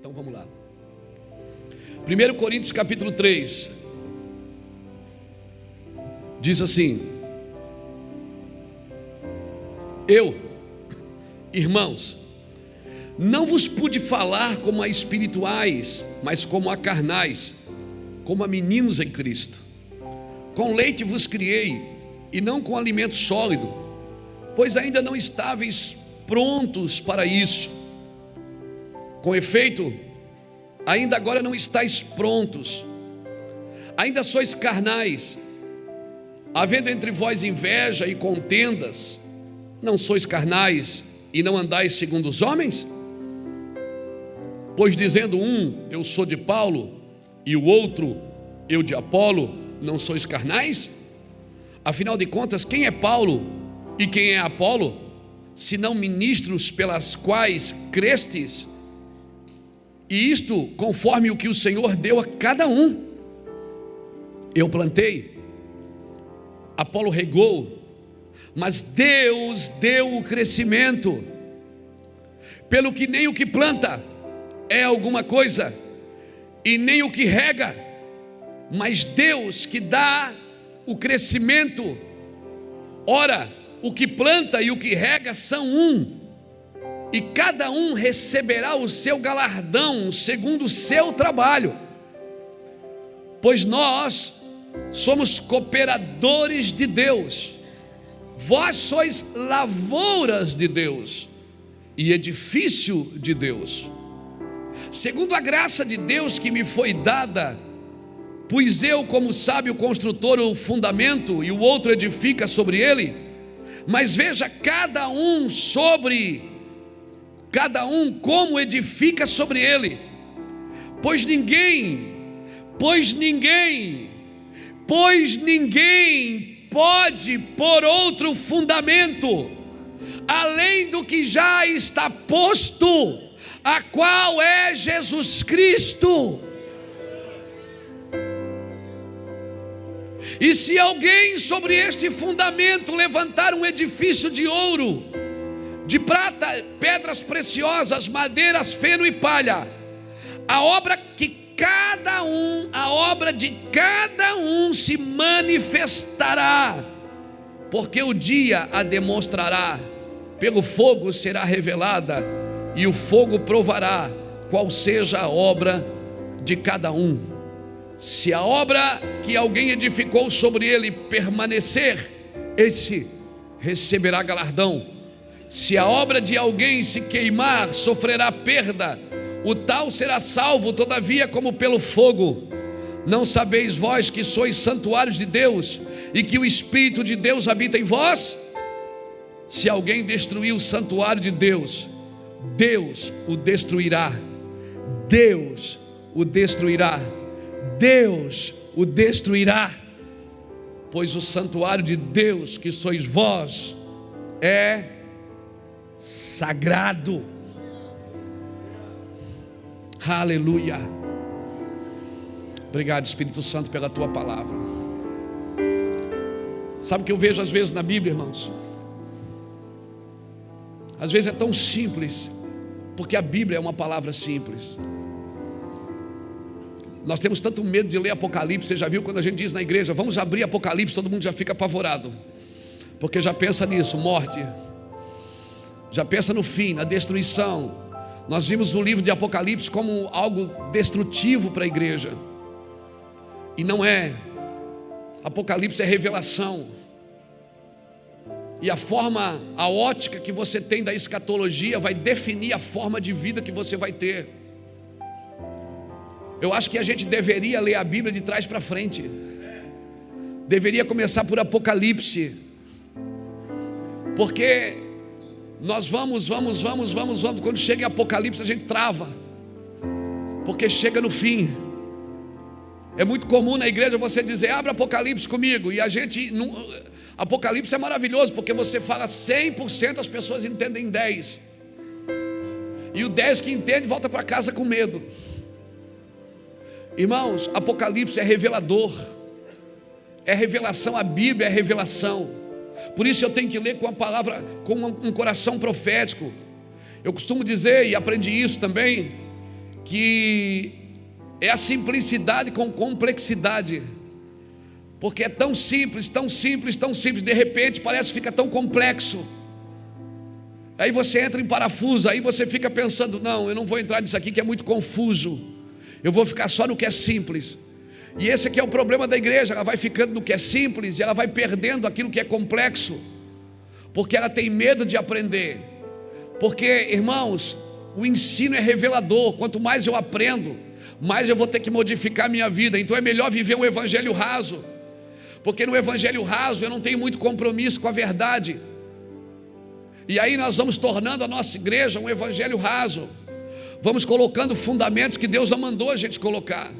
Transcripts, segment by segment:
Então vamos lá. 1 Coríntios capítulo 3 diz assim: eu, irmãos, não vos pude falar como a espirituais, mas como a carnais, como a meninos em Cristo. Com leite vos criei, e não com alimento sólido, pois ainda não estáveis prontos para isso. Com efeito, ainda agora não estáis prontos, ainda sois carnais, havendo entre vós inveja e contendas. Não sois carnais e não andais segundo os homens? Pois dizendo um, eu sou de Paulo, e o outro, eu de Apolo, não sois carnais? Afinal de contas, quem é Paulo e quem é Apolo, senão ministros pelas quais crestes? E isto conforme o que o Senhor deu a cada um. Eu plantei, Apolo regou, mas Deus deu o crescimento. Pelo que nem o que planta é alguma coisa, e nem o que rega, mas Deus que dá o crescimento. Ora, o que planta e o que rega são um, e cada um receberá o seu galardão segundo o seu trabalho. Pois nós somos cooperadores de Deus, vós sois lavouras de Deus e edifício de Deus, segundo a graça de Deus que me foi dada. Pus eu como sábio construtor o fundamento, e o outro edifica sobre ele. Mas veja cada um como edifica sobre ele. Pois ninguém pode pôr outro fundamento além do que já está posto, a qual é Jesus Cristo. E se alguém sobre este fundamento levantar um edifício de ouro, de prata, pedras preciosas, madeiras, feno e palha, a obra de cada um se manifestará, porque o dia a demonstrará, pelo fogo será revelada, e o fogo provará qual seja a obra de cada um. Se a obra que alguém edificou sobre ele permanecer, esse receberá galardão. Se a obra de alguém se queimar, sofrerá perda. O tal será salvo, todavia, como pelo fogo. Não sabeis vós que sois santuários de Deus, e que o Espírito de Deus habita em vós? Se alguém destruir o santuário de Deus, Deus o destruirá. Deus o destruirá. Deus o destruirá, pois o santuário de Deus, que sois vós, é sagrado. Aleluia. Obrigado, Espírito Santo, pela tua palavra. Sabe o que eu vejo às vezes na Bíblia, irmãos? Às vezes é tão simples, porque a Bíblia é uma palavra simples. Nós temos tanto medo de ler Apocalipse. Você já viu quando a gente diz na igreja, vamos abrir Apocalipse, todo mundo já fica apavorado, porque já pensa nisso, morte, já pensa no fim, na destruição. Nós vimos o livro de Apocalipse como algo destrutivo para a igreja, e não é. Apocalipse é revelação, e a ótica que você tem da escatologia vai definir a forma de vida que você vai ter. Eu acho que a gente deveria ler a Bíblia de trás para frente. Deveria começar por Apocalipse, porque nós vamos, quando chega em Apocalipse a gente trava, porque chega no fim. É muito comum na igreja você dizer, abre Apocalipse comigo, e a gente não... Apocalipse é maravilhoso, porque você fala 100%, as pessoas entendem 10%, e o 10% que entende volta para casa com medo. Irmãos, Apocalipse é revelador, é revelação. A Bíblia é revelação. Por isso eu tenho que ler com a palavra, com um coração profético. Eu costumo dizer, e aprendi isso também, que é a simplicidade com complexidade, porque é tão simples, tão simples, tão simples, de repente parece que fica tão complexo. Aí você entra em parafuso, aí você fica pensando, não, eu não vou entrar nisso aqui que é muito confuso, eu vou ficar só no que é simples. E esse aqui é o problema da igreja, ela vai ficando no que é simples e ela vai perdendo aquilo que é complexo, porque ela tem medo de aprender. Porque, irmãos, o ensino é revelador. Quanto mais eu aprendo, mais eu vou ter que modificar a minha vida. Então é melhor viver um evangelho raso, porque no evangelho raso eu não tenho muito compromisso com a verdade. E aí nós vamos tornando a nossa igreja um evangelho raso, vamos colocando fundamentos que Deus não mandou a gente colocar.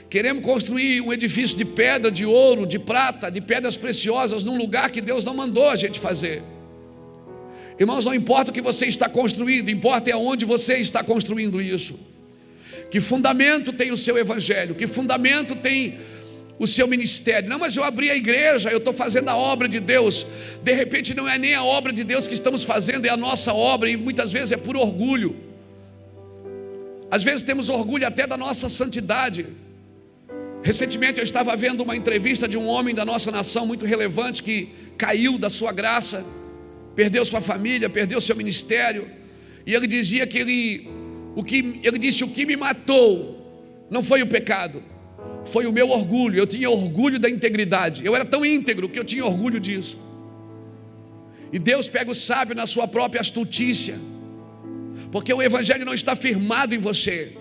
Queremos construir um edifício de pedra, de ouro, de prata, de pedras preciosas, num lugar que Deus não mandou a gente fazer. Irmãos, não importa o que você está construindo, importa é onde você está construindo isso. Que fundamento tem o seu evangelho? Que fundamento tem o seu ministério? Não, mas eu abri a igreja, eu estou fazendo a obra de Deus. De repente não é nem a obra de Deus que estamos fazendo, é a nossa obra, e muitas vezes é por orgulho. Às vezes temos orgulho até da nossa santidade. Recentemente eu estava vendo uma entrevista de um homem da nossa nação muito relevante, que caiu da sua graça, perdeu sua família, perdeu seu ministério, e ele dizia que ele disse: o que me matou não foi o pecado, foi o meu orgulho. Eu tinha orgulho da integridade, eu era tão íntegro que eu tinha orgulho disso. E Deus pega o sábio na sua própria astutícia, porque o evangelho não está firmado em você,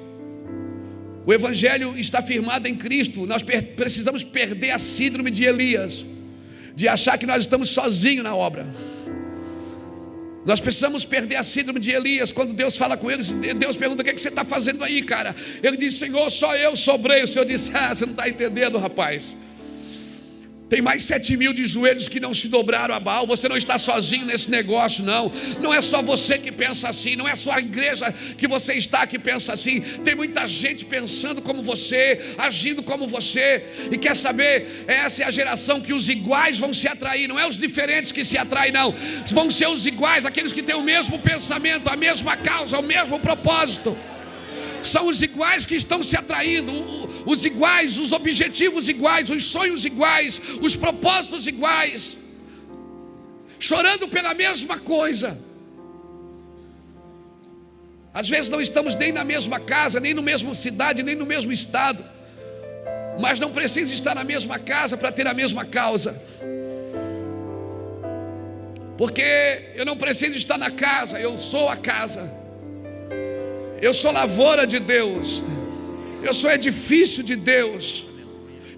o evangelho está firmado em Cristo. Nós precisamos perder a síndrome de Elias, de achar que nós estamos sozinhos na obra. Nós precisamos perder a síndrome de Elias. Quando Deus fala com eles, Deus pergunta: o que você está fazendo aí, cara? Ele diz: Senhor, só eu sobrei. O Senhor disse: você não está entendendo, rapaz. Tem mais 7.000 de joelhos que não se dobraram a Baal. Você não está sozinho nesse negócio, não. Não é só você que pensa assim, não é só a igreja que você está que pensa assim. Tem muita gente pensando como você, agindo como você. E quer saber, essa é a geração que os iguais vão se atrair. Não é os diferentes que se atraem, não. Vão ser os iguais, aqueles que têm o mesmo pensamento, a mesma causa, o mesmo propósito. São os iguais que estão se atraindo, os iguais, os objetivos iguais, os sonhos iguais, os propósitos iguais, chorando pela mesma coisa. Às vezes não estamos nem na mesma casa, nem na mesma cidade, nem no mesmo estado, mas não precisa estar na mesma casa para ter a mesma causa. Porque eu não preciso estar na casa, eu sou a casa. Eu sou lavoura de Deus, eu sou edifício de Deus.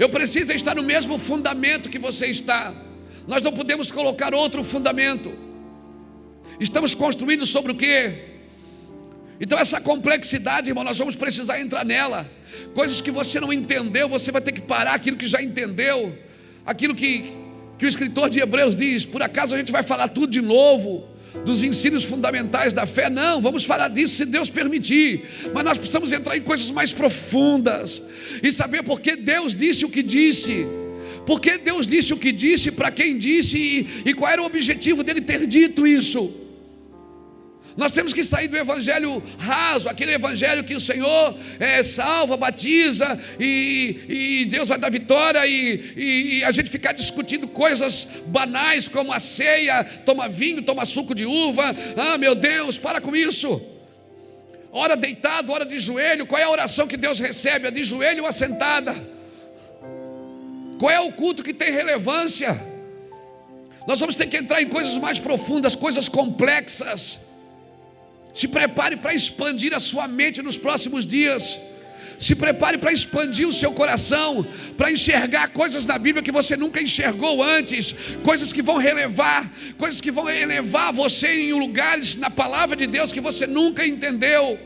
Eu preciso estar no mesmo fundamento que você está. Nós não podemos colocar outro fundamento. Estamos construídos sobre o quê? Então essa complexidade, irmão, nós vamos precisar entrar nela. Coisas que você não entendeu, você vai ter que parar aquilo que já entendeu. Aquilo que o escritor de Hebreus diz: por acaso a gente vai falar tudo de novo? Dos ensinos fundamentais da fé? Não, vamos falar disso se Deus permitir. Mas nós precisamos entrar em coisas mais profundas e saber por que Deus disse o que disse. Por que Deus disse o que disse, para quem disse e qual era o objetivo dele ter dito isso. Nós temos que sair do evangelho raso, aquele evangelho que o Senhor salva, batiza e Deus vai dar vitória, e a gente ficar discutindo coisas banais como a ceia, toma vinho, toma suco de uva. Ah, meu Deus, para com isso. Hora deitado, hora de joelho. Qual é a oração que Deus recebe? A de joelho ou a sentada? Qual é o culto que tem relevância? Nós vamos ter que entrar em coisas mais profundas, coisas complexas. Se prepare para expandir a sua mente nos próximos dias. Se prepare para expandir o seu coração, para enxergar coisas na Bíblia que você nunca enxergou antes, coisas que vão relevar, coisas que vão elevar você em lugares na palavra de Deus que você nunca entendeu.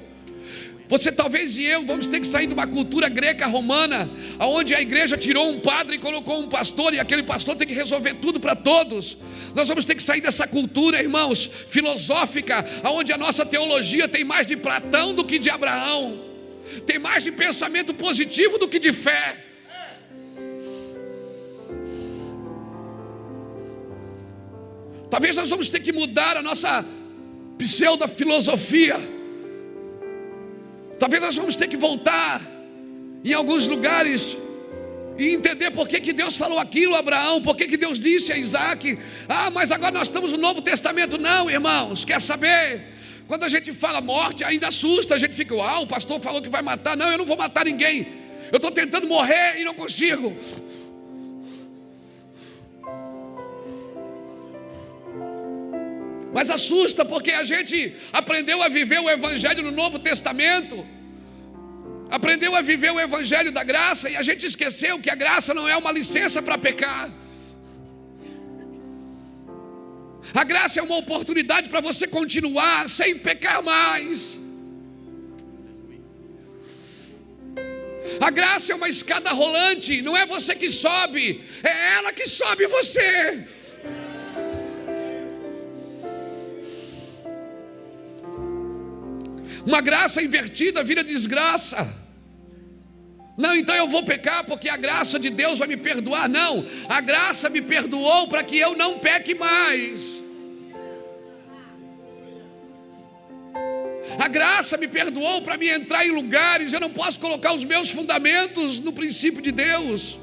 Você talvez e eu vamos ter que sair de uma cultura greca romana, onde a igreja tirou um padre e colocou um pastor, e aquele pastor tem que resolver tudo para todos. Nós vamos ter que sair dessa cultura, irmãos, filosófica, onde a nossa teologia tem mais de Platão do que de Abraão, tem mais de pensamento positivo do que de fé. Talvez nós vamos ter que mudar a nossa pseudo-filosofia. Talvez nós vamos ter que voltar em alguns lugares e entender por que Deus falou aquilo a Abraão, por que Deus disse a Isaac: mas agora nós estamos no Novo Testamento. Não, irmãos, quer saber? Quando a gente fala morte, ainda assusta, a gente fica: o pastor falou que vai matar. Não, eu não vou matar ninguém, eu estou tentando morrer e não consigo. Mas assusta porque a gente aprendeu a viver o Evangelho no Novo Testamento, aprendeu a viver o Evangelho da graça, e a gente esqueceu que a graça não é uma licença para pecar. A graça é uma oportunidade para você continuar sem pecar mais. A graça é uma escada rolante, não é você que sobe, é ela que sobe você. Uma graça invertida vira desgraça. Não, então eu vou pecar porque a graça de Deus vai me perdoar. Não, a graça me perdoou para que eu não peque mais. A graça me perdoou para me entrar em lugares. Eu não posso colocar os meus fundamentos no princípio de Deus.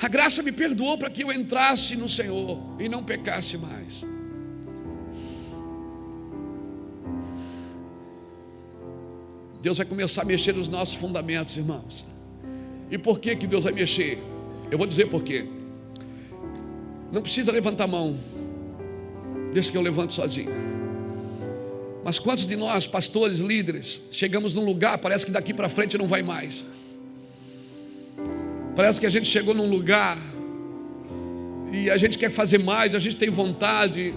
A graça me perdoou para que eu entrasse no Senhor e não pecasse mais. Deus vai começar a mexer nos nossos fundamentos, irmãos. E por que Deus vai mexer? Eu vou dizer por quê. Não precisa levantar a mão, deixa que eu levanto sozinho. Mas quantos de nós, pastores, líderes, chegamos num lugar, parece que daqui para frente não vai mais. Parece que a gente chegou num lugar e a gente quer fazer mais, a gente tem vontade,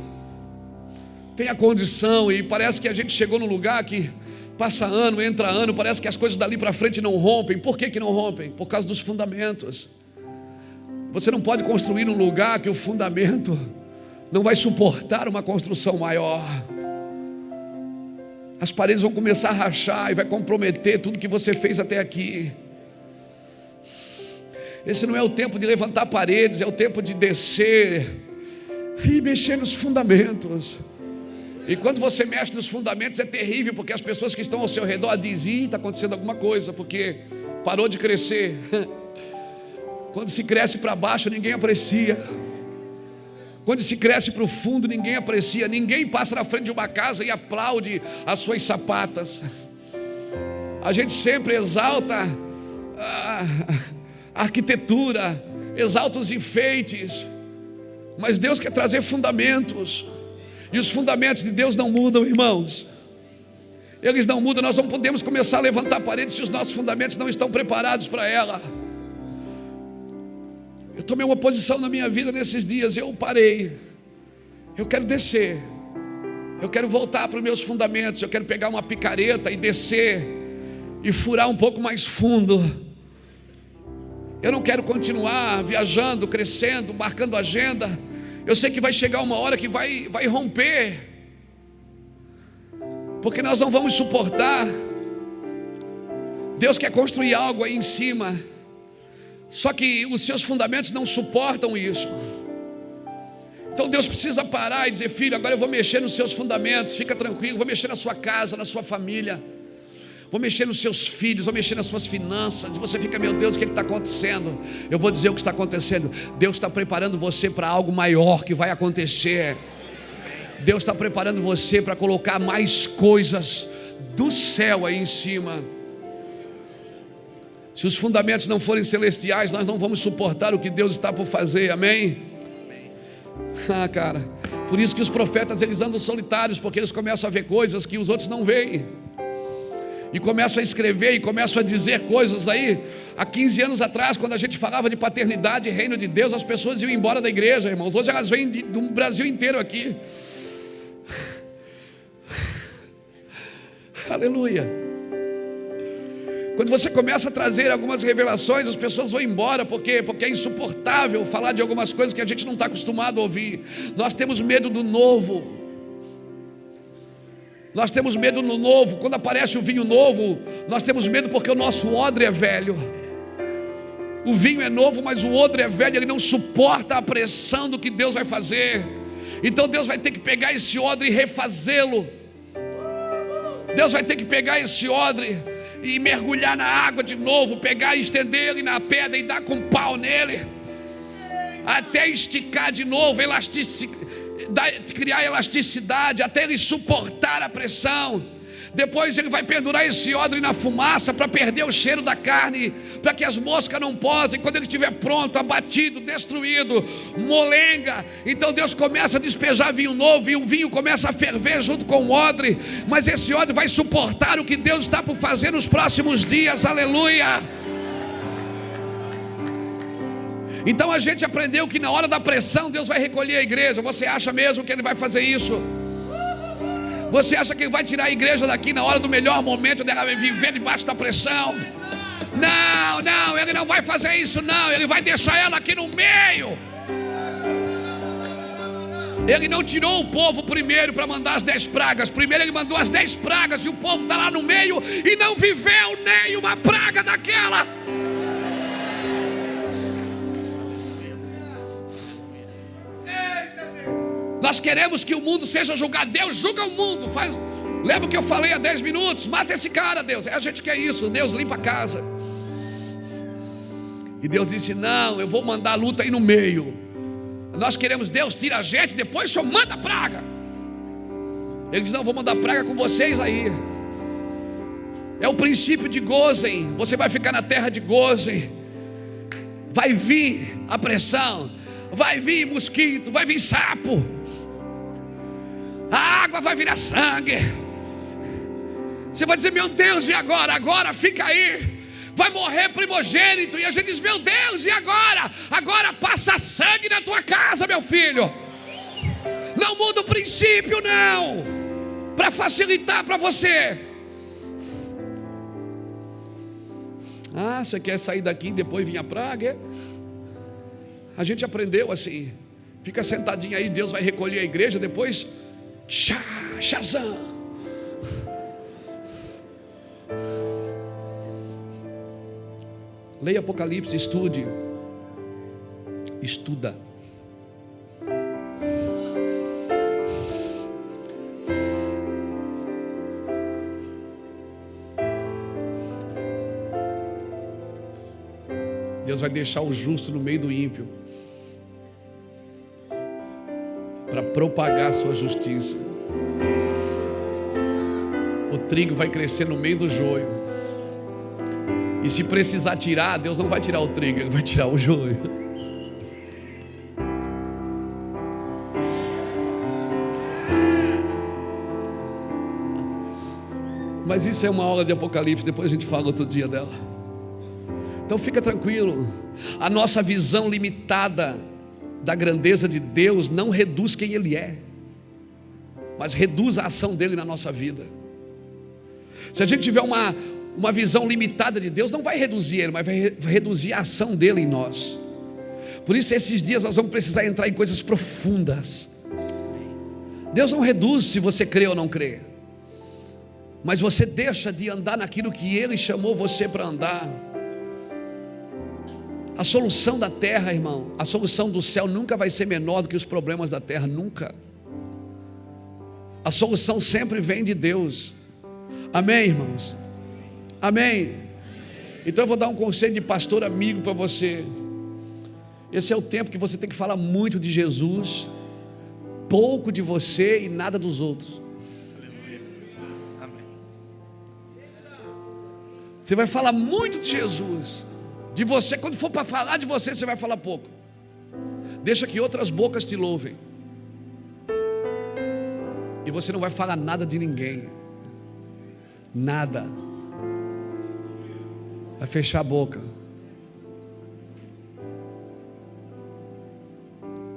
tem a condição, e parece que a gente chegou num lugar que passa ano, entra ano, parece que as coisas dali para frente não rompem. Por que não rompem? Por causa dos fundamentos. Você não pode construir um lugar que o fundamento não vai suportar uma construção maior. As paredes vão começar a rachar e vai comprometer tudo que você fez até aqui. Esse não é o tempo de levantar paredes, é o tempo de descer e mexer nos fundamentos. E quando você mexe nos fundamentos é terrível, porque as pessoas que estão ao seu redor dizem: está acontecendo alguma coisa, porque parou de crescer. Quando se cresce para baixo, ninguém aprecia. Quando se cresce para o fundo, ninguém aprecia. Ninguém passa na frente de uma casa e aplaude as suas sapatas. A gente sempre exalta a arquitetura, exalta os enfeites, mas Deus quer trazer fundamentos. E os fundamentos de Deus não mudam, irmãos. Eles não mudam. Nós não podemos começar a levantar paredes se os nossos fundamentos não estão preparados para ela. Eu tomei uma posição na minha vida nesses dias. Eu parei. Eu quero descer. Eu quero voltar para os meus fundamentos. Eu quero pegar uma picareta e descer e furar um pouco mais fundo. Eu não quero continuar viajando, crescendo, marcando agenda. Eu sei que vai chegar uma hora que vai romper, porque nós não vamos suportar. Deus quer construir algo aí em cima, só que os seus fundamentos não suportam isso. Então Deus precisa parar e dizer: filho, agora eu vou mexer nos seus fundamentos, fica tranquilo, vou mexer na sua casa, na sua família, vou mexer nos seus filhos, vou mexer nas suas finanças. E você fica: meu Deus, o que está acontecendo? Eu vou dizer o que está acontecendo. Deus está preparando você para algo maior que vai acontecer. Deus está preparando você para colocar mais coisas do céu aí em cima. Se os fundamentos não forem celestiais, nós não vamos suportar o que Deus está por fazer, amém? Cara, por isso que os profetas, eles andam solitários, porque eles começam a ver coisas que os outros não veem. E começam a escrever e começam a dizer coisas aí. Há 15 anos atrás, quando a gente falava de paternidade e reino de Deus, as pessoas iam embora da igreja, irmãos. Hoje elas vêm do Brasil inteiro aqui. Aleluia. Quando você começa a trazer algumas revelações, as pessoas vão embora. Por quê? Porque é insuportável falar de algumas coisas que a gente não está acostumado a ouvir. Nós temos medo do novo. Nós temos medo no novo. Quando aparece o vinho novo, nós temos medo porque o nosso odre é velho. O vinho é novo, mas o odre é velho. Ele não suporta a pressão do que Deus vai fazer. Então Deus vai ter que pegar esse odre e refazê-lo. Deus vai ter que pegar esse odre e mergulhar na água de novo, pegar e estender ele na pedra e dar com um pau nele, até esticar de novo, criar elasticidade, até ele suportar a pressão. Depois ele vai pendurar esse odre na fumaça para perder o cheiro da carne, para que as moscas não posem. Quando ele estiver pronto, abatido, destruído, molenga, então Deus começa a despejar vinho novo, e o vinho começa a ferver junto com o odre. Mas esse odre vai suportar o que Deus está por fazer nos próximos dias. Aleluia! Então a gente aprendeu que na hora da pressão Deus vai recolher a igreja. Você acha mesmo que Ele vai fazer isso? Você acha que Ele vai tirar a igreja daqui na hora do melhor momento dela viver debaixo da pressão? Não, Ele não vai fazer isso não. Ele vai deixar ela aqui no meio. Ele não tirou o povo primeiro para mandar as 10 pragas. Primeiro Ele mandou as 10 pragas, e o povo está lá no meio e não viveu nem uma praga daquela. Nós queremos que o mundo seja julgado. Deus julga o mundo. Lembra o que eu falei há 10 minutos? Mata esse cara, Deus. A gente quer isso. Deus limpa a casa. E Deus disse: não, eu vou mandar a luta aí no meio. Nós queremos: Deus tira a gente, depois o Senhor manda a praga. Ele diz: não, vou mandar praga com vocês aí. É o princípio de Gozem. Você vai ficar na terra de Gozem. Vai vir a pressão, vai vir mosquito, vai vir sapo, a água vai virar sangue. Você vai dizer: meu Deus, e agora? Agora fica aí, vai morrer primogênito. E a gente diz: meu Deus, e agora? Agora passa sangue na tua casa, meu filho. Não muda o princípio não, para facilitar para você. Você quer sair daqui e depois vir a praga? A gente aprendeu assim. Fica sentadinho aí, Deus vai recolher a igreja. Depois Shazam. Leia Apocalipse, estuda. Deus vai deixar o justo no meio do ímpio para propagar a sua justiça. O trigo vai crescer no meio do joio. E se precisar tirar, Deus não vai tirar o trigo, Ele vai tirar o joio. Mas isso é uma aula de Apocalipse, depois a gente fala outro dia dela. Então fica tranquilo. A nossa visão limitada da grandeza de Deus não reduz quem Ele é, mas reduz a ação dEle na nossa vida. Se a gente tiver uma visão limitada de Deus, não vai reduzir Ele, mas vai reduzir a ação dEle em nós. Por isso esses dias nós vamos precisar entrar em coisas profundas. Deus não reduz se você crê ou não crê, mas você deixa de andar naquilo que Ele chamou você para andar. A solução da terra, irmão, a solução do céu nunca vai ser menor do que os problemas da terra, nunca. A solução sempre vem de Deus. Amém, irmãos? Amém? Então eu vou dar um conselho de pastor amigo para você. Esse é o tempo que você tem que falar muito de Jesus, pouco de você e nada dos outros. Você vai falar muito de Jesus, de você. Quando for para falar de você, você vai falar pouco. Deixa que outras bocas te louvem, e você não vai falar nada de ninguém. Nada. Vai fechar a boca.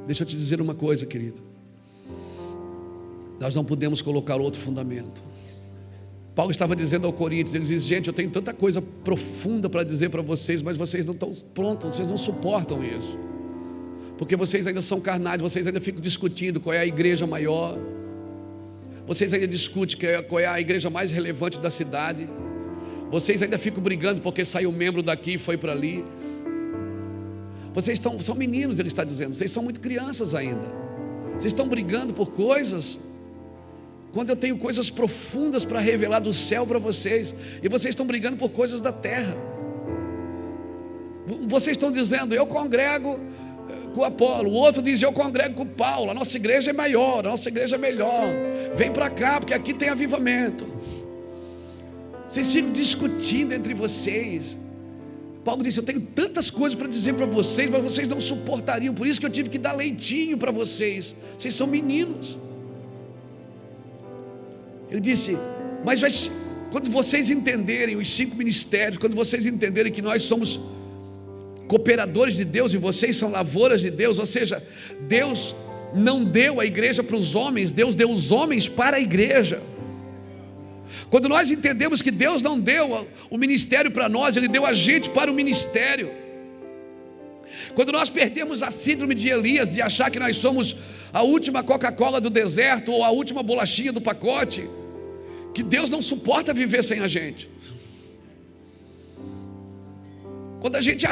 Deixa eu te dizer uma coisa, querido. Nós não podemos colocar outro fundamento. Paulo estava dizendo ao Coríntios, ele diz: gente, eu tenho tanta coisa profunda para dizer para vocês, mas vocês não estão prontos, vocês não suportam isso, porque vocês ainda são carnais, vocês ainda ficam discutindo qual é a igreja maior, vocês ainda discutem qual é a igreja mais relevante da cidade, vocês ainda ficam brigando porque saiu um membro daqui e foi para ali. Vocês são meninos, ele está dizendo, vocês são muito crianças ainda. Vocês estão brigando por coisas, quando eu tenho coisas profundas para revelar do céu para vocês, e vocês estão brigando por coisas da terra. Vocês estão dizendo, eu congrego com o Apolo, o outro diz, eu congrego com o Paulo, a nossa igreja é maior, a nossa igreja é melhor, vem para cá, porque aqui tem avivamento. Vocês ficam discutindo entre vocês. Paulo disse, eu tenho tantas coisas para dizer para vocês, mas vocês não suportariam, por isso que eu tive que dar leitinho para vocês. Vocês são meninos. Ele disse, mas quando vocês entenderem os 5 ministérios, quando vocês entenderem que nós somos cooperadores de Deus e vocês são lavouras de Deus, ou seja, Deus não deu a igreja para os homens, Deus deu os homens para a igreja. Quando nós entendemos que Deus não deu o ministério para nós, Ele deu a gente para o ministério. Quando nós perdemos a síndrome de Elias, de achar que nós somos a última Coca-Cola do deserto ou a última bolachinha do pacote, que Deus não suporta viver sem a gente. Quando a gente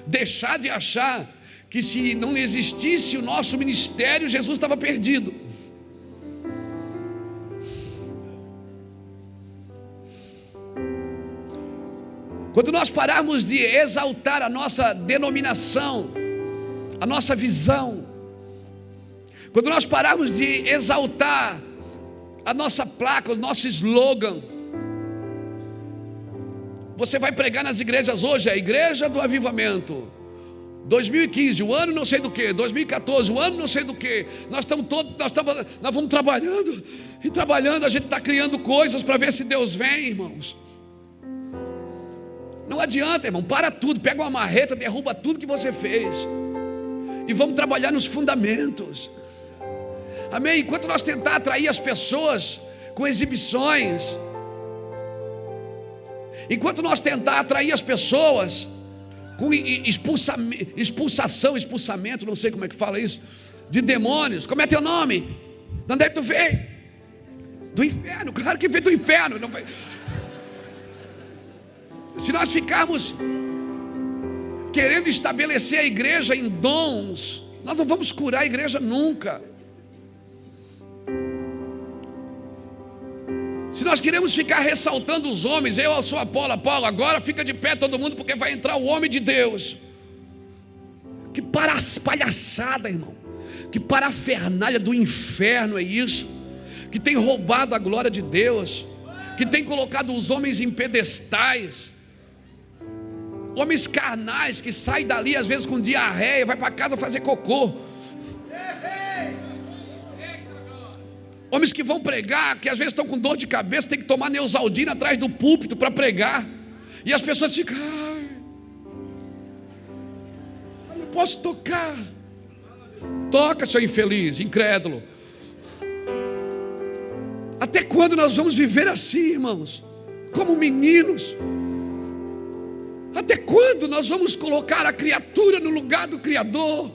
deixar de achar que se não existisse o nosso ministério, Jesus estava perdido. Quando nós pararmos de exaltar a nossa denominação, a nossa visão, quando nós pararmos de exaltar a nossa placa, o nosso slogan, você vai pregar nas igrejas hoje, a igreja do avivamento, 2015, o ano não sei do que, 2014, o ano não sei do que, nós vamos trabalhando, e trabalhando, a gente está criando coisas para ver se Deus vem, irmãos. Não adianta, irmão, para tudo, pega uma marreta, derruba tudo que você fez, e vamos trabalhar nos fundamentos, amém? Enquanto nós tentar atrair as pessoas com exibições, enquanto nós tentar atrair as pessoas com expulsamento, não sei como é que fala isso, de demônios, como é teu nome? De onde é que tu veio? Do inferno, claro que veio do inferno, não veio. Se nós ficarmos querendo estabelecer a igreja em dons, nós não vamos curar a igreja nunca. Se nós queremos ficar ressaltando os homens, eu sou Apolo, agora fica de pé todo mundo, porque vai entrar o homem de Deus. Que palhaçada, irmão. Que parafernália do inferno é isso, que tem roubado a glória de Deus, que tem colocado os homens em pedestais, homens carnais que saem dali às vezes com diarreia, vai para casa fazer cocô. Homens que vão pregar, que às vezes estão com dor de cabeça, tem que tomar Neosaldina atrás do púlpito para pregar, e as pessoas ficam, eu não posso tocar. Toca, seu infeliz, incrédulo. Até quando nós vamos viver assim, irmãos? Como meninos? Até quando nós vamos colocar a criatura no lugar do Criador?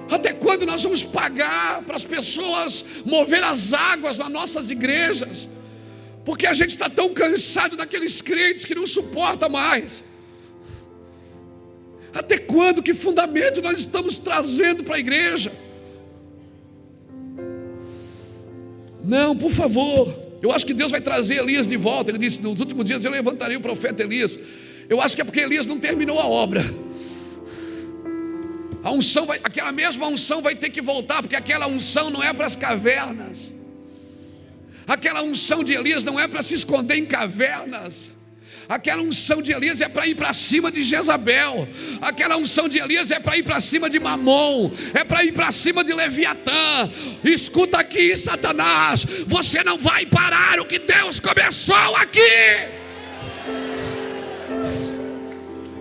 Até quando nós vamos pagar para as pessoas mover as águas nas nossas igrejas? Porque a gente está tão cansado daqueles crentes que não suporta mais. Até quando? Que fundamento nós estamos trazendo para a igreja? Não, por favor. Eu acho que Deus vai trazer Elias de volta. Ele disse, nos últimos dias eu levantarei o profeta Elias. Eu acho que é porque Elias não terminou a obra. A unção aquela mesma unção vai ter que voltar, porque aquela unção não é para as cavernas. Aquela unção de Elias não é para se esconder em cavernas. Aquela unção de Elias é para ir para cima de Jezabel. Aquela unção de Elias é para ir para cima de Mamon, é para ir para cima de Leviatã. Escuta aqui, Satanás, você não vai parar o que Deus começou aqui.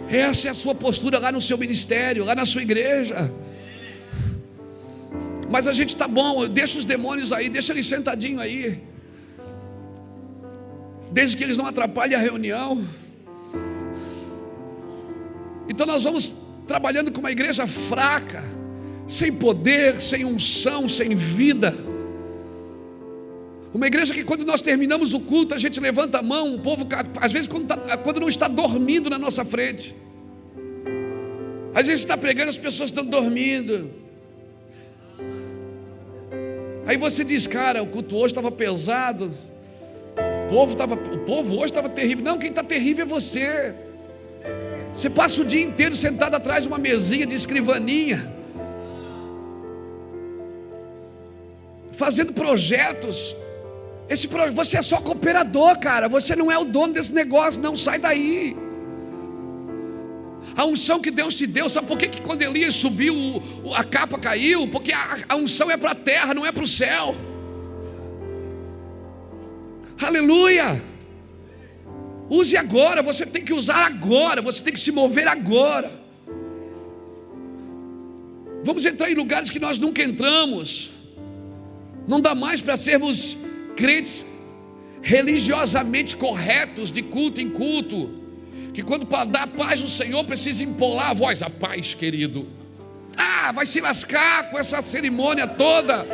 Essa é a sua postura lá no seu ministério, lá na sua igreja. Mas a gente está bom, deixa os demônios aí, deixa eles sentadinhos aí, desde que eles não atrapalhem a reunião. Então nós vamos trabalhando com uma igreja fraca, sem poder, sem unção, sem vida. Uma igreja que quando nós terminamos o culto, a gente levanta a mão, o povo, às vezes quando não está dormindo na nossa frente. Às vezes está pregando, as pessoas estão dormindo. Aí você diz, cara, o culto hoje estava pesado, o povo hoje estava terrível. Não, quem está terrível é você. Você passa o dia inteiro sentado atrás de uma mesinha de escrivaninha, fazendo projetos. Você é só cooperador, cara. Você não é o dono desse negócio, não. Sai daí. A unção que Deus te deu, sabe por que quando Elias subiu a capa caiu? Porque a unção é para a terra, não é para o céu. Aleluia. Use agora, você tem que usar agora, você tem que se mover agora. Vamos entrar em lugares que nós nunca entramos. Não dá mais para sermos crentes religiosamente corretos, de culto em culto, que quando para dar paz no Senhor precisa empolar a voz. A paz, querido. Vai se lascar com essa cerimônia toda.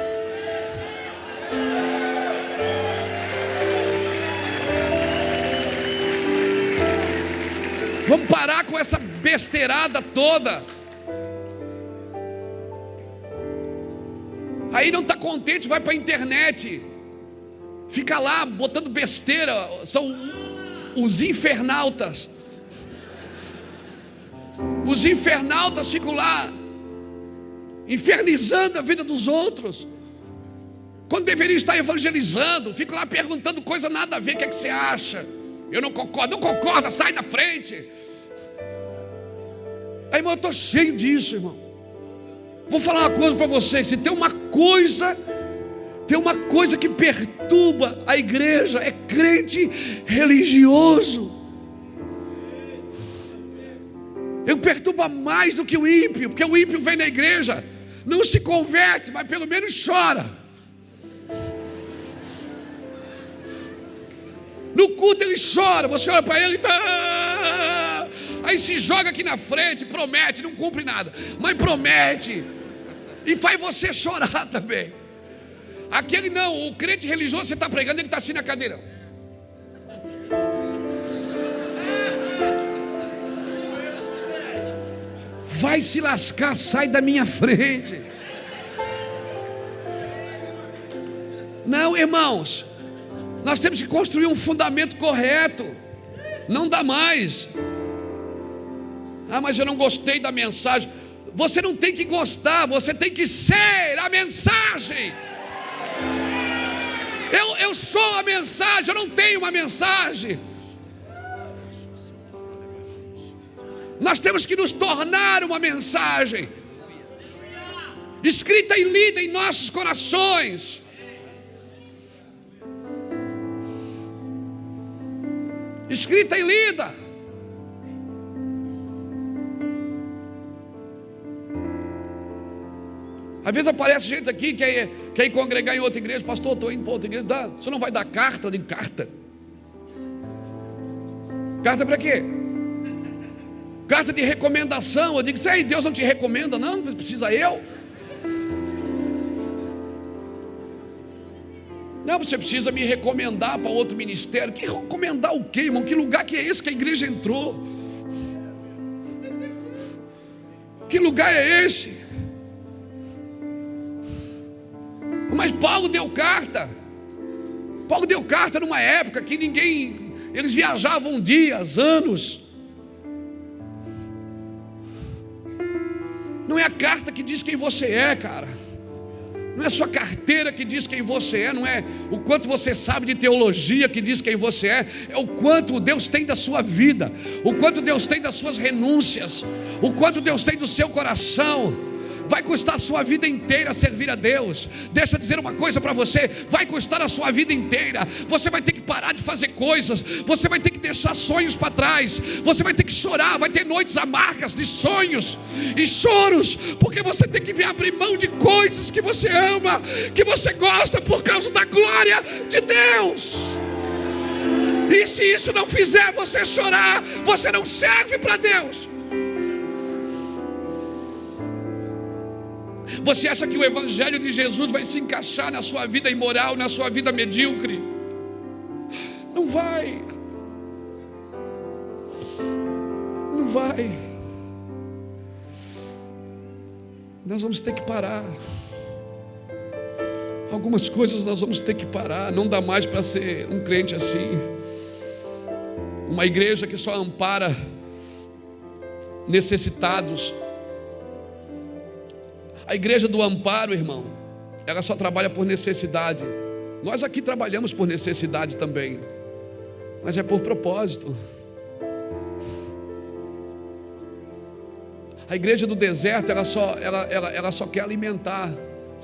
Vamos parar com essa besteirada toda. Aí não está contente, vai para a internet, fica lá botando besteira. São os infernautas. Os infernautas ficam lá infernizando a vida dos outros, quando deveriam estar evangelizando. Ficam lá perguntando coisa nada a ver. O que é que você acha? Eu não concordo. Não concorda, sai da frente. Aí, irmão, eu estou cheio disso, irmão. Vou falar uma coisa para você. Se tem uma coisa que perturba a igreja, é crente religioso. Ele perturba mais do que o ímpio, porque o ímpio vem na igreja, não se converte, mas pelo menos chora. No culto ele chora, você olha para ele e tá... Aí se joga aqui na frente, promete, não cumpre nada, mas promete e faz você chorar também. Aquele não, o crente religioso, você está pregando, ele está assim na cadeira. Vai se lascar, sai da minha frente. Não, irmãos, nós temos que construir um fundamento correto. Não dá mais. Mas eu não gostei da mensagem. Você não tem que gostar, você tem que ser a mensagem. Eu sou a mensagem, eu não tenho uma mensagem. Nós temos que nos tornar uma mensagem, escrita e lida em nossos corações. Escrita e lida. Às vezes aparece gente aqui que quer ir congregar em outra igreja. Pastor, estou indo para outra igreja. Você não vai dar carta? Eu digo, carta? Carta para quê? Carta de recomendação. Eu digo, sei, Deus não te recomenda, não precisa eu. Não, você precisa me recomendar para outro ministério. Que recomendar o quê, irmão? Que lugar que é esse que a igreja entrou? Que lugar é esse? Mas Paulo deu carta. Paulo deu carta numa época que eles viajavam dias, anos. Não é a carta que diz quem você é, cara. Não é a sua carteira que diz quem você é. Não é o quanto você sabe de teologia que diz quem você é. É o quanto Deus tem da sua vida, o quanto Deus tem das suas renúncias, o quanto Deus tem do seu coração. Vai custar a sua vida inteira servir a Deus. Deixa eu dizer uma coisa para você. Vai custar a sua vida inteira. Você vai ter que parar de fazer coisas. Você vai ter que deixar sonhos para trás. Você vai ter que chorar. Vai ter noites amargas de sonhos e choros, porque você tem que abrir mão de coisas que você ama, que você gosta, por causa da glória de Deus. E se isso não fizer você chorar, você não serve para Deus. Você acha que o evangelho de Jesus vai se encaixar na sua vida imoral, na sua vida medíocre? Não vai. Não vai. Nós vamos ter que parar. Algumas coisas nós vamos ter que parar. Não dá mais para ser um crente assim, uma igreja que só ampara necessitados. A igreja do amparo, irmão, ela só trabalha por necessidade. Nós aqui trabalhamos por necessidade também, mas é por propósito. A igreja do deserto, ela só quer alimentar.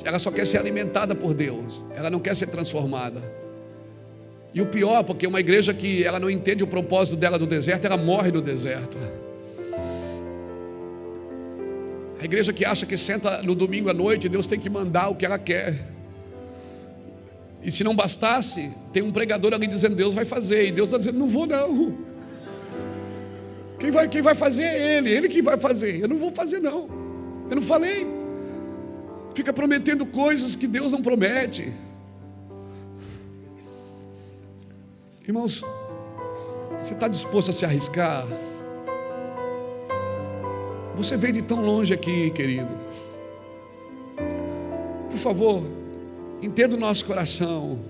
Ela só quer ser alimentada por Deus. Ela não quer ser transformada. E o pior, porque uma igreja que ela não entende o propósito dela do deserto, ela morre no deserto. A igreja que acha que senta no domingo à noite, Deus tem que mandar o que ela quer. E se não bastasse, tem um pregador ali dizendo, Deus vai fazer. E Deus está dizendo, não vou não. Quem vai fazer é Ele que vai fazer. Eu não vou fazer não. Eu não falei. Fica prometendo coisas que Deus não promete. Irmãos, você está disposto a se arriscar? Você veio de tão longe aqui, querido. Por favor, entenda o nosso coração.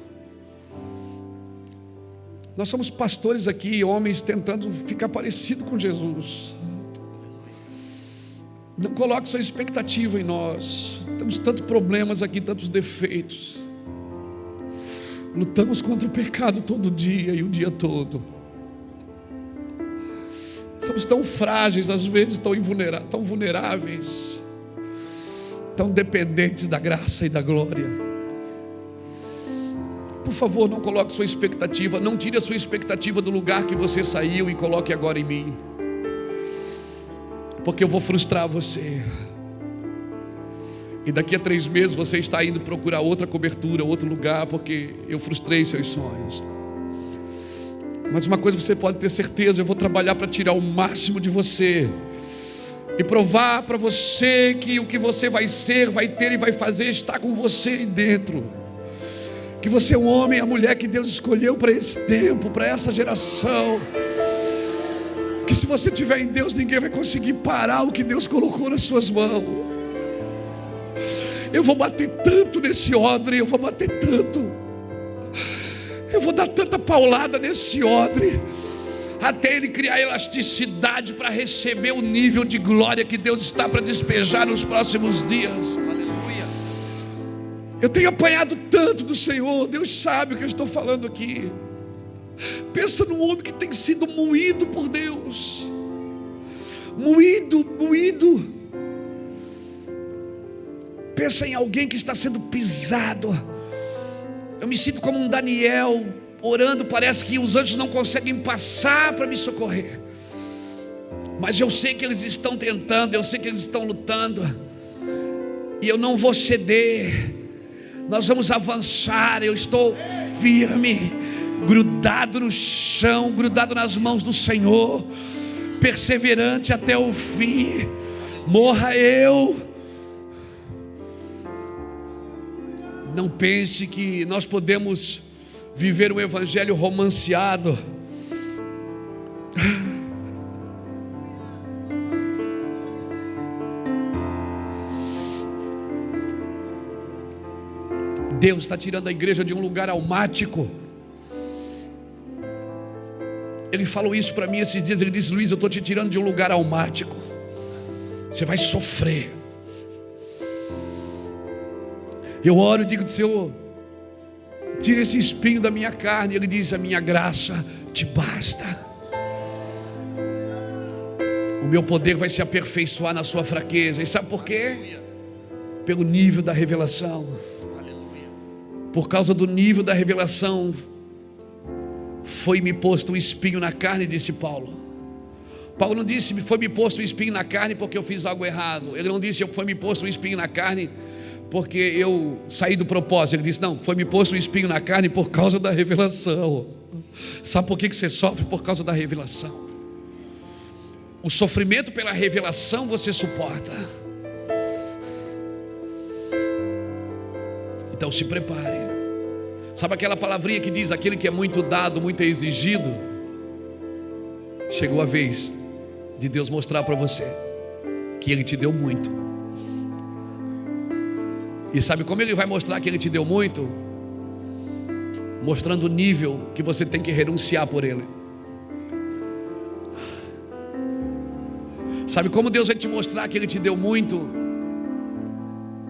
Nós somos pastores aqui, homens tentando ficar parecido com Jesus. Não coloque sua expectativa em nós. Temos tantos problemas aqui, tantos defeitos. Lutamos contra o pecado todo dia e o dia todo. Somos tão frágeis, às vezes tão vulneráveis, tão dependentes da graça e da glória. Por favor, não coloque sua expectativa, não tire a sua expectativa do lugar que você saiu e coloque agora em mim, porque eu vou frustrar você. E daqui a 3 meses você está indo procurar outra cobertura, outro lugar, porque eu frustrei seus sonhos. Mas uma coisa você pode ter certeza, eu vou trabalhar para tirar o máximo de você e provar para você que o que você vai ser, vai ter e vai fazer está com você aí dentro. Que você é o homem e a mulher que Deus escolheu para esse tempo, para essa geração. Que se você estiver em Deus, ninguém vai conseguir parar o que Deus colocou nas suas mãos. Eu vou bater tanto nesse odre, eu vou bater tanto. Eu vou dar tanta paulada nesse odre, até ele criar elasticidade para receber o nível de glória que Deus está para despejar nos próximos dias. Eu tenho apanhado tanto do Senhor, Deus sabe o que eu estou falando aqui. Pensa num homem que tem sido moído por Deus. Moído. Pensa em alguém que está sendo pisado. Eu me sinto como um Daniel, orando, parece que os anjos não conseguem passar para me socorrer. Mas eu sei que eles estão tentando, eu sei que eles estão lutando. E eu não vou ceder. Nós vamos avançar, eu estou firme, grudado no chão, grudado nas mãos do Senhor, perseverante até o fim. Morra eu. Não pense que nós podemos viver um evangelho romanceado. Deus está tirando a igreja de um lugar almático. Ele falou isso para mim esses dias. Ele disse: Luiz, eu estou te tirando de um lugar almático. Você vai sofrer. Eu oro e digo: Senhor, tira esse espinho da minha carne. Ele diz: a minha graça te basta. O meu poder vai se aperfeiçoar na sua fraqueza. E sabe por quê? Pelo nível da revelação. Por causa do nível da revelação, foi-me posto um espinho na carne, disse Paulo. Paulo não disse: foi-me posto um espinho na carne porque eu fiz algo errado. Ele não disse: foi-me posto um espinho na carne porque eu saí do propósito. Ele disse: não, foi-me posto um espinho na carne por causa da revelação. Sabe por que você sofre? Por causa da revelação. O sofrimento pela revelação você suporta. Então se prepare. Sabe aquela palavrinha que diz: aquele que é muito dado, muito é exigido? Chegou a vez de Deus mostrar para você que Ele te deu muito. E sabe como Ele vai mostrar que Ele te deu muito? Mostrando o nível que você tem que renunciar por Ele. Sabe como Deus vai te mostrar que Ele te deu muito?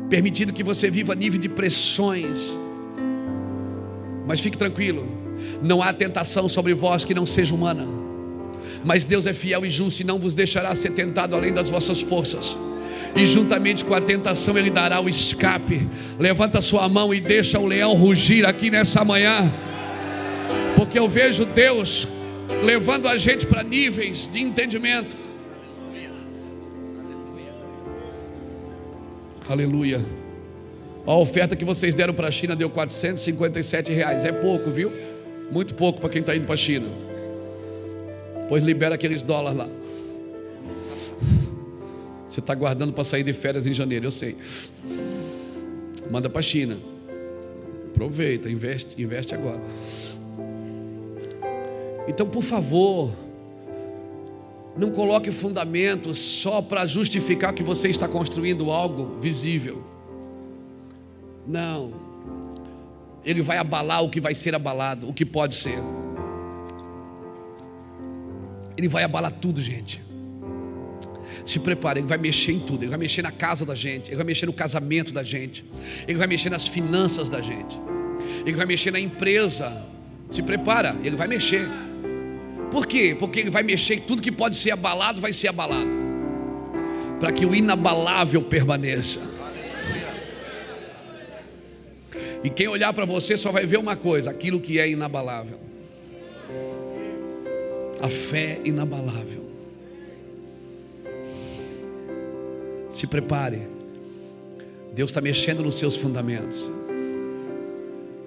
Permitindo que você viva nível de pressões. Mas fique tranquilo, não há tentação sobre vós que não seja humana, mas Deus é fiel e justo e não vos deixará ser tentado além das vossas forças, e juntamente com a tentação Ele dará o escape. Levanta sua mão e deixa o leão rugir aqui nessa manhã, porque eu vejo Deus levando a gente para níveis de entendimento. Aleluia. A oferta que vocês deram para a China deu R$457. É pouco, viu? Muito pouco para quem está indo para a China. Pois libera aqueles dólares lá. Você está guardando para sair de férias em janeiro, eu sei. Manda para a China. Aproveita, investe agora. Então, por favor, não coloque fundamentos só para justificar que você está construindo algo visível. Não. Ele vai abalar o que vai ser abalado, o que pode ser. Ele vai abalar tudo, gente. Se prepare, Ele vai mexer em tudo. Ele vai mexer na casa da gente, Ele vai mexer no casamento da gente, Ele vai mexer nas finanças da gente, Ele vai mexer na empresa. Se prepara, Ele vai mexer. Por quê? Porque Ele vai mexer em tudo que pode ser abalado, vai ser abalado, para que o inabalável permaneça. E quem olhar para você só vai ver uma coisa: aquilo que é inabalável. A fé inabalável. Se prepare. Deus está mexendo nos seus fundamentos.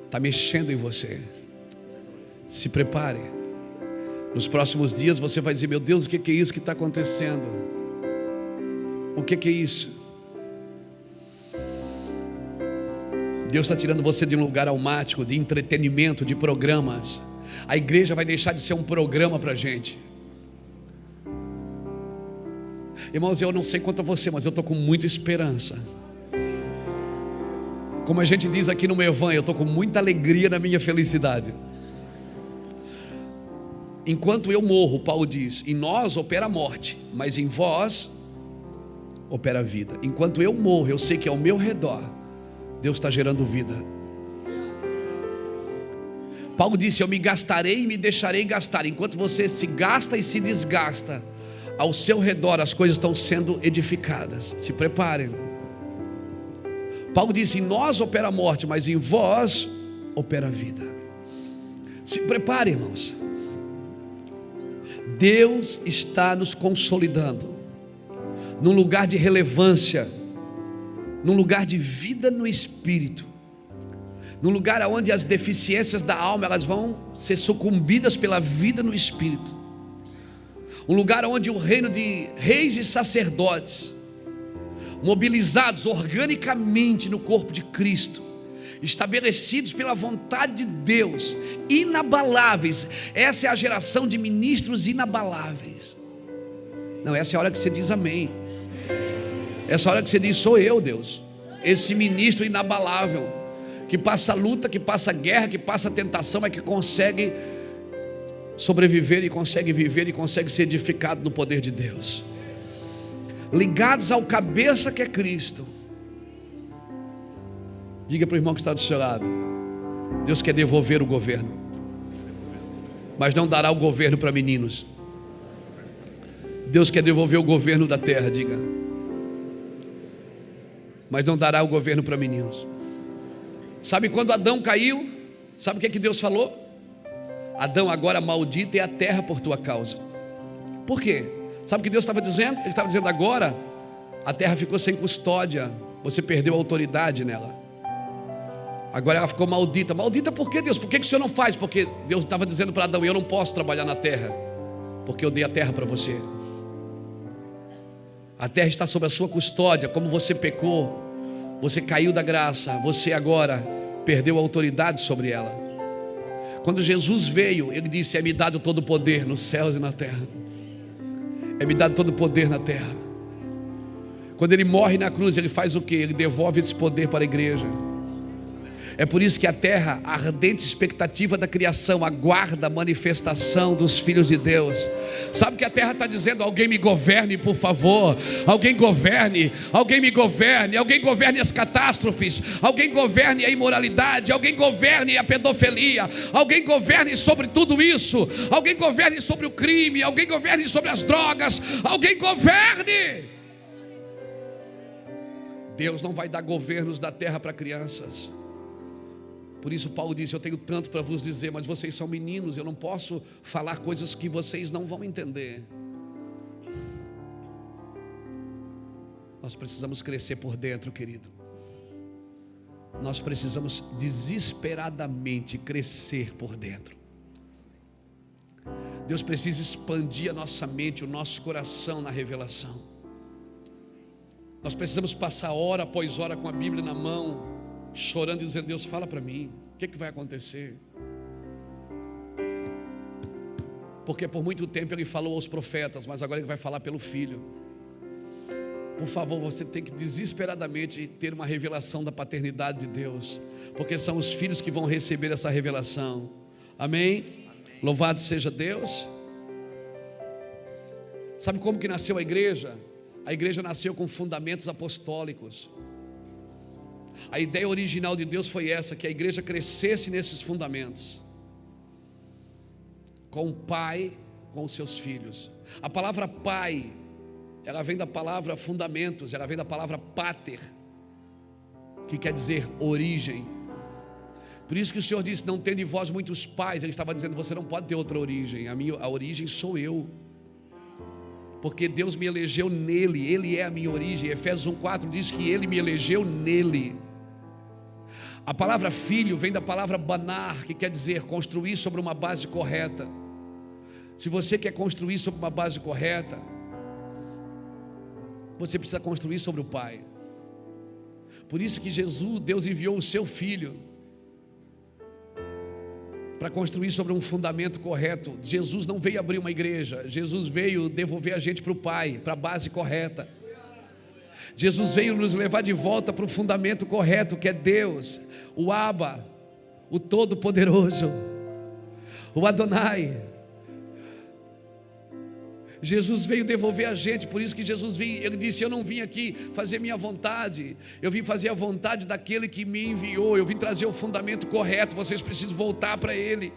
Está mexendo em você. Se prepare. Nos próximos dias você vai dizer: meu Deus, o que é isso que está acontecendo? O que é isso? Deus está tirando você de um lugar almático, de entretenimento, de programas. A igreja vai deixar de ser um programa para a gente. Irmãos, eu não sei quanto a você, mas eu estou com muita esperança. Como a gente diz aqui no meu evangelho, eu estou com muita alegria na minha felicidade. Enquanto eu morro, Paulo diz, em nós opera a morte, mas em vós opera a vida. Enquanto eu morro, eu sei que ao meu redor Deus está gerando vida. Paulo disse: eu me gastarei e me deixarei gastar. Enquanto você se gasta e se desgasta, ao seu redor as coisas estão sendo edificadas. Se preparem. Paulo disse: em nós opera a morte, mas em vós opera a vida. Se preparem, irmãos. Deus está nos consolidando num lugar de relevância, num lugar de vida no espírito, num lugar onde as deficiências da alma elas vão ser sucumbidas pela vida no espírito, um lugar onde o reino de reis e sacerdotes, mobilizados organicamente no corpo de Cristo, estabelecidos pela vontade de Deus, inabaláveis. Essa é a geração de ministros inabaláveis. Não, essa é a hora que você diz amém. Essa hora que você diz: sou eu, Deus, esse ministro inabalável, que passa luta, que passa guerra, que passa tentação, mas que consegue sobreviver e consegue viver e consegue ser edificado no poder de Deus, ligados ao cabeça que é Cristo. Diga para o irmão que está do seu lado: Deus quer devolver o governo, mas não dará o governo para meninos. Deus quer devolver o governo da terra, diga, mas não dará o governo para meninos. Sabe quando Adão caiu? Sabe o que Deus falou? Adão, agora maldita é a terra por tua causa. Por quê? Sabe o que Deus estava dizendo? Ele estava dizendo: agora a terra ficou sem custódia, você perdeu a autoridade nela. Agora ela ficou maldita. Maldita por quê, Deus? Por que o Senhor não faz? Porque Deus estava dizendo para Adão: eu não posso trabalhar na terra, porque eu dei a terra para você. A terra está sob a sua custódia. Como você pecou, você caiu da graça, você agora perdeu a autoridade sobre ela. Quando Jesus veio, Ele disse: é-me dado todo o poder nos céus e na terra. É-me dado todo o poder na terra. Quando ele morre na cruz, ele faz o quê? Ele devolve esse poder para a igreja. É por isso que a terra, a ardente expectativa da criação, aguarda a manifestação dos filhos de Deus. Sabe o que a terra está dizendo? Alguém me governe, por favor. Alguém governe, alguém me governe. Alguém governe as catástrofes. Alguém governe a imoralidade. Alguém governe a pedofilia. Alguém governe sobre tudo isso. Alguém governe sobre o crime. Alguém governe sobre as drogas. Alguém governe. Deus não vai dar governos da terra para crianças. Por isso Paulo disse: eu tenho tanto para vos dizer, mas vocês são meninos, eu não posso falar coisas que vocês não vão entender. Nós precisamos crescer por dentro, querido. Nós precisamos desesperadamente crescer por dentro. Deus precisa expandir a nossa mente, o nosso coração na revelação. Nós precisamos passar hora após hora com a Bíblia na mão, chorando e dizendo: Deus, fala para mim, o que vai acontecer? Porque por muito tempo Ele falou aos profetas, mas agora Ele vai falar pelo Filho. Por favor, você tem que desesperadamente ter uma revelação da paternidade de Deus, porque são os filhos que vão receber essa revelação. Amém? Louvado seja Deus. Sabe como que nasceu a igreja? A igreja nasceu com fundamentos apostólicos. A ideia original de Deus foi essa, que a igreja crescesse nesses fundamentos, com o pai, com os seus filhos. A palavra pai, ela vem da palavra fundamentos, ela vem da palavra pater, que quer dizer origem. Por isso que o Senhor disse: não tende vós muitos pais. Ele estava dizendo: você não pode ter outra origem, a origem sou eu, porque Deus me elegeu nele, Ele é a minha origem. Efésios 1,4 diz que Ele me elegeu nele. A palavra filho vem da palavra banar, que quer dizer construir sobre uma base correta. Se você quer construir sobre uma base correta, você precisa construir sobre o Pai. Por isso que Deus enviou o seu Filho para construir sobre um fundamento correto. Jesus não veio abrir uma igreja, Jesus veio devolver a gente para o Pai, para a base correta. Jesus veio nos levar de volta para o fundamento correto, que é Deus, o Abba, o Todo-Poderoso, o Adonai. Jesus veio devolver a gente. Por isso que Jesus veio, Ele disse: eu não vim aqui fazer minha vontade, eu vim fazer a vontade daquele que me enviou. Eu vim trazer o fundamento correto. Vocês precisam voltar para Ele,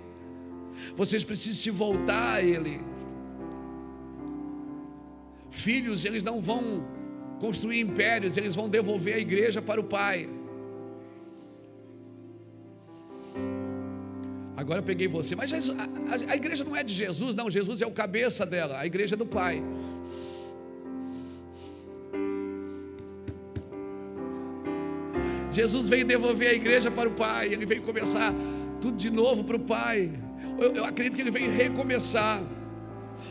vocês precisam se voltar a Ele. Filhos, eles não vão construir impérios, eles vão devolver a igreja para o Pai. Agora eu peguei você: mas a igreja não é de Jesus. Não, Jesus é o cabeça dela, a igreja é do Pai. Jesus veio devolver a igreja para o Pai, Ele veio começar tudo de novo para o Pai. Eu acredito que Ele veio recomeçar.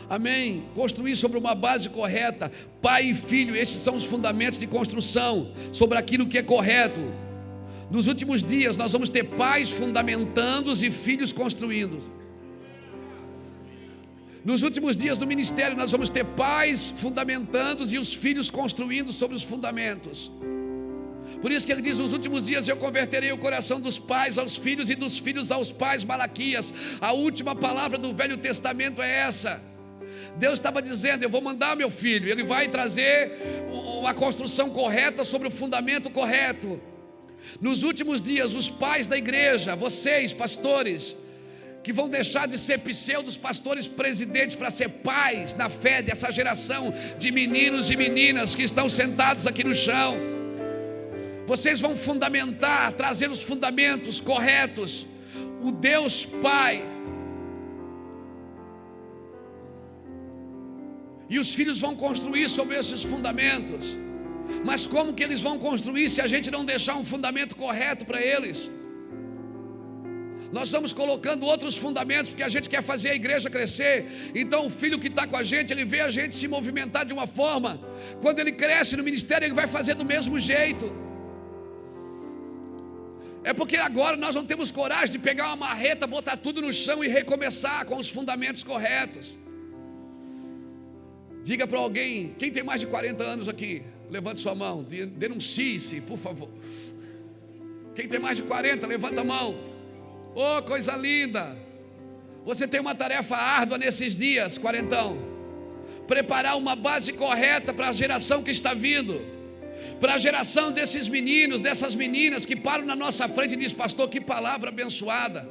Amém? Construir sobre uma base correta. Pai e filho, esses são os fundamentos de construção sobre aquilo que é correto. Nos últimos dias nós vamos ter pais fundamentando e filhos construindo. Nos últimos dias do ministério nós vamos ter pais fundamentando e os filhos construindo sobre os fundamentos. Por isso que ele diz: nos últimos dias eu converterei o coração dos pais aos filhos e dos filhos aos pais. Malaquias, a última palavra do Velho Testamento é essa. Deus estava dizendo: eu vou mandar meu filho, ele vai trazer a construção correta sobre o fundamento correto. Nos últimos dias, os pais da igreja, vocês pastores, que vão deixar de ser pseudos pastores presidentes para ser pais na fé dessa geração de meninos e meninas que estão sentados aqui no chão. Vocês vão fundamentar, trazer os fundamentos corretos, o Deus Pai. E os filhos vão construir sobre esses fundamentos. Mas como que eles vão construir se a gente não deixar um fundamento correto para eles? Nós estamos colocando outros fundamentos porque a gente quer fazer a igreja crescer. Então o filho que está com a gente, ele vê a gente se movimentar de uma forma. Quando ele cresce no ministério, ele vai fazer do mesmo jeito. É porque agora nós não temos coragem de pegar uma marreta, botar tudo no chão e recomeçar com os fundamentos corretos. Diga para alguém: quem tem mais de 40 anos aqui? levante sua mão. Denuncie-se, por favor. Quem tem mais de 40, levanta a mão. Oh, coisa linda. Você tem uma tarefa árdua nesses dias, quarentão. Preparar uma base correta para a geração que está vindo, para a geração desses meninos, dessas meninas que param na nossa frente e dizem: pastor, que palavra abençoada.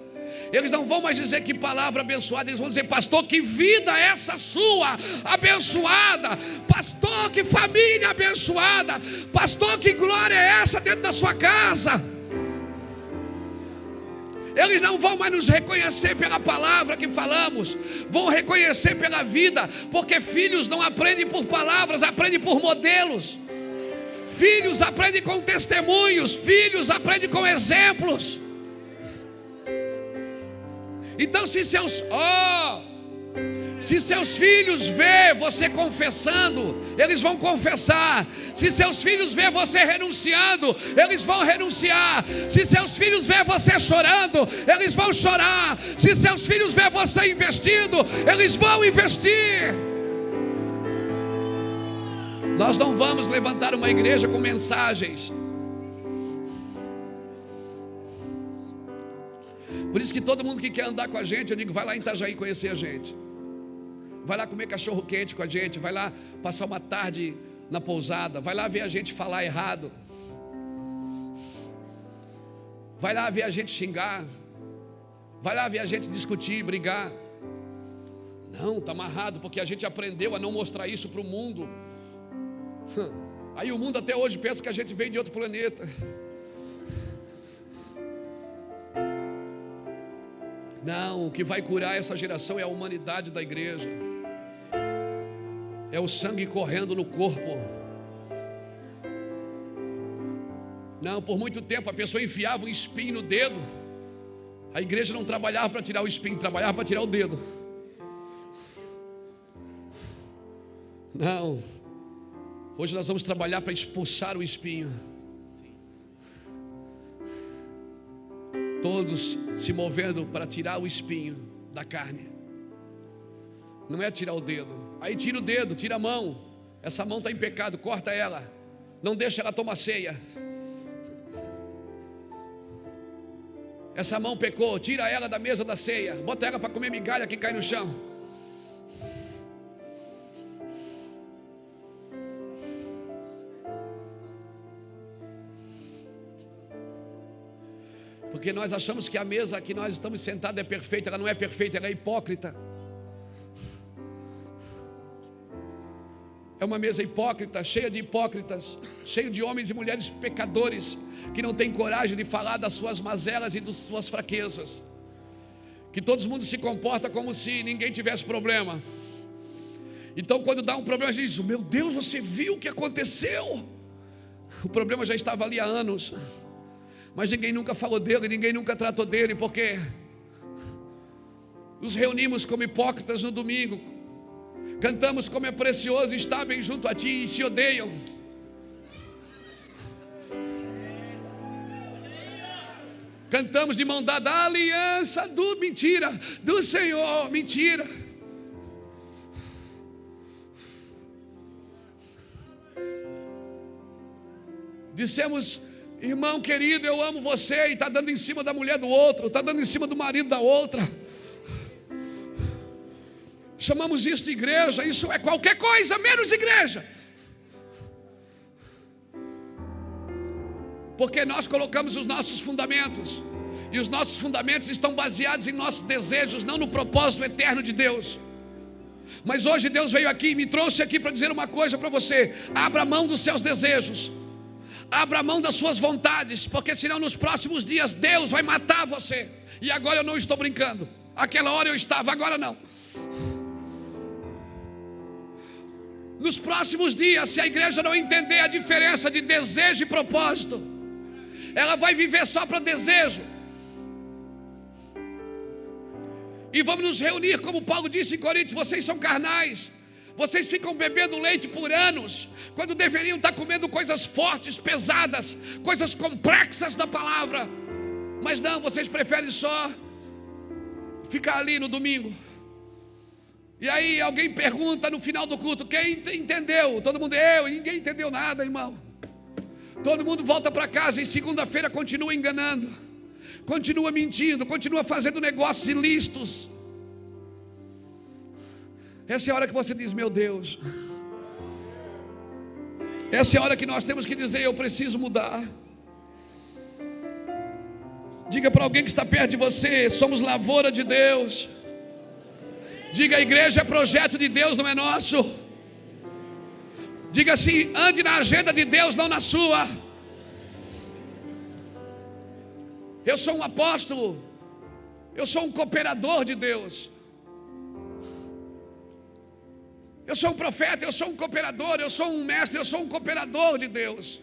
Eles não vão mais dizer que palavra abençoada, eles vão dizer: pastor, que vida é essa sua, abençoada. Pastor, que família abençoada. Pastor, que glória é essa dentro da sua casa. Eles não vão mais nos reconhecer pela palavra que falamos, vão reconhecer pela vida, porque filhos não aprendem por palavras, aprendem por modelos. Filhos aprendem com testemunhos, filhos aprendem com exemplos. Então se seus filhos vê você confessando, eles vão confessar. Se seus filhos vê você renunciando, eles vão renunciar. Se seus filhos vê você chorando, eles vão chorar. Se seus filhos vê você investindo, eles vão investir. Nós não vamos levantar uma igreja com mensagens. Por isso que todo mundo que quer andar com a gente, eu digo: vai lá em Itajaí conhecer a gente. Vai lá comer cachorro quente com a gente. Vai lá passar uma tarde na pousada. Vai lá ver a gente falar errado. Vai lá ver a gente xingar. Vai lá ver a gente discutir, brigar. Não, está amarrado, porque a gente aprendeu a não mostrar isso para o mundo. Aí o mundo até hoje pensa que a gente veio de outro planeta. Não, o que vai curar essa geração é a humanidade da igreja. É o sangue correndo no corpo. Não, por muito tempo a pessoa enfiava um espinho no dedo. A igreja não trabalhava para tirar o espinho, trabalhava para tirar o dedo. Não, hoje nós vamos trabalhar para expulsar o espinho. Todos se movendo para tirar o espinho da carne. Não é tirar o dedo. Aí tira o dedo, tira a mão. Essa mão está em pecado, corta ela. Não deixa ela tomar ceia. Essa mão pecou, tira ela da mesa da ceia. Bota ela para comer migalha que cai no chão. Porque nós achamos que a mesa que nós estamos sentados é perfeita. Ela não é perfeita, ela é hipócrita. É uma mesa hipócrita, cheia de hipócritas, cheia de homens e mulheres pecadores, que não têm coragem de falar das suas mazelas e das suas fraquezas. Que todo mundo se comporta como se ninguém tivesse problema. Então quando dá um problema, a gente diz: meu Deus, você viu o que aconteceu? O problema já estava ali há anos, mas ninguém nunca falou dele, ninguém nunca tratou dele, porque nos reunimos como hipócritas no domingo, cantamos como é precioso estar bem junto a ti, e se odeiam. Cantamos de mão dada a aliança do Senhor, mentira. Dissemos: irmão querido, eu amo você, e está dando em cima da mulher do outro, está dando em cima do marido da outra. Chamamos isso de igreja. Isso é qualquer coisa menos igreja. Porque nós colocamos os nossos fundamentos, e os nossos fundamentos estão baseados em nossos desejos, não no propósito eterno de Deus. Mas hoje Deus veio aqui e me trouxe aqui para dizer uma coisa para você: abra mão dos seus desejos, abra mão das suas vontades, porque senão nos próximos dias Deus vai matar você. E agora eu não estou brincando. Aquela hora eu estava, agora não. Nos próximos dias, se a igreja não entender a diferença de desejo e propósito, ela vai viver só para desejo. E vamos nos reunir, como Paulo disse em Coríntios: vocês são carnais, vocês ficam bebendo leite por anos, quando deveriam estar comendo coisas fortes, pesadas, coisas complexas da palavra. Mas não, vocês preferem só ficar ali no domingo. E aí alguém pergunta no final do culto: quem entendeu? Todo mundo: eu. Ninguém entendeu nada, irmão. Todo mundo volta para casa e segunda-feira continua enganando, continua mentindo, continua fazendo negócios ilícitos. Essa é a hora que você diz: meu Deus. Essa é a hora que nós temos que dizer: eu preciso mudar. Diga para alguém que está perto de você: somos lavoura de Deus. Diga: a igreja é projeto de Deus, não é nosso. Diga assim: ande na agenda de Deus, não na sua. Eu sou um apóstolo, eu sou um cooperador de Deus. Eu sou um profeta, eu sou um cooperador, eu sou um mestre, eu sou um cooperador de Deus.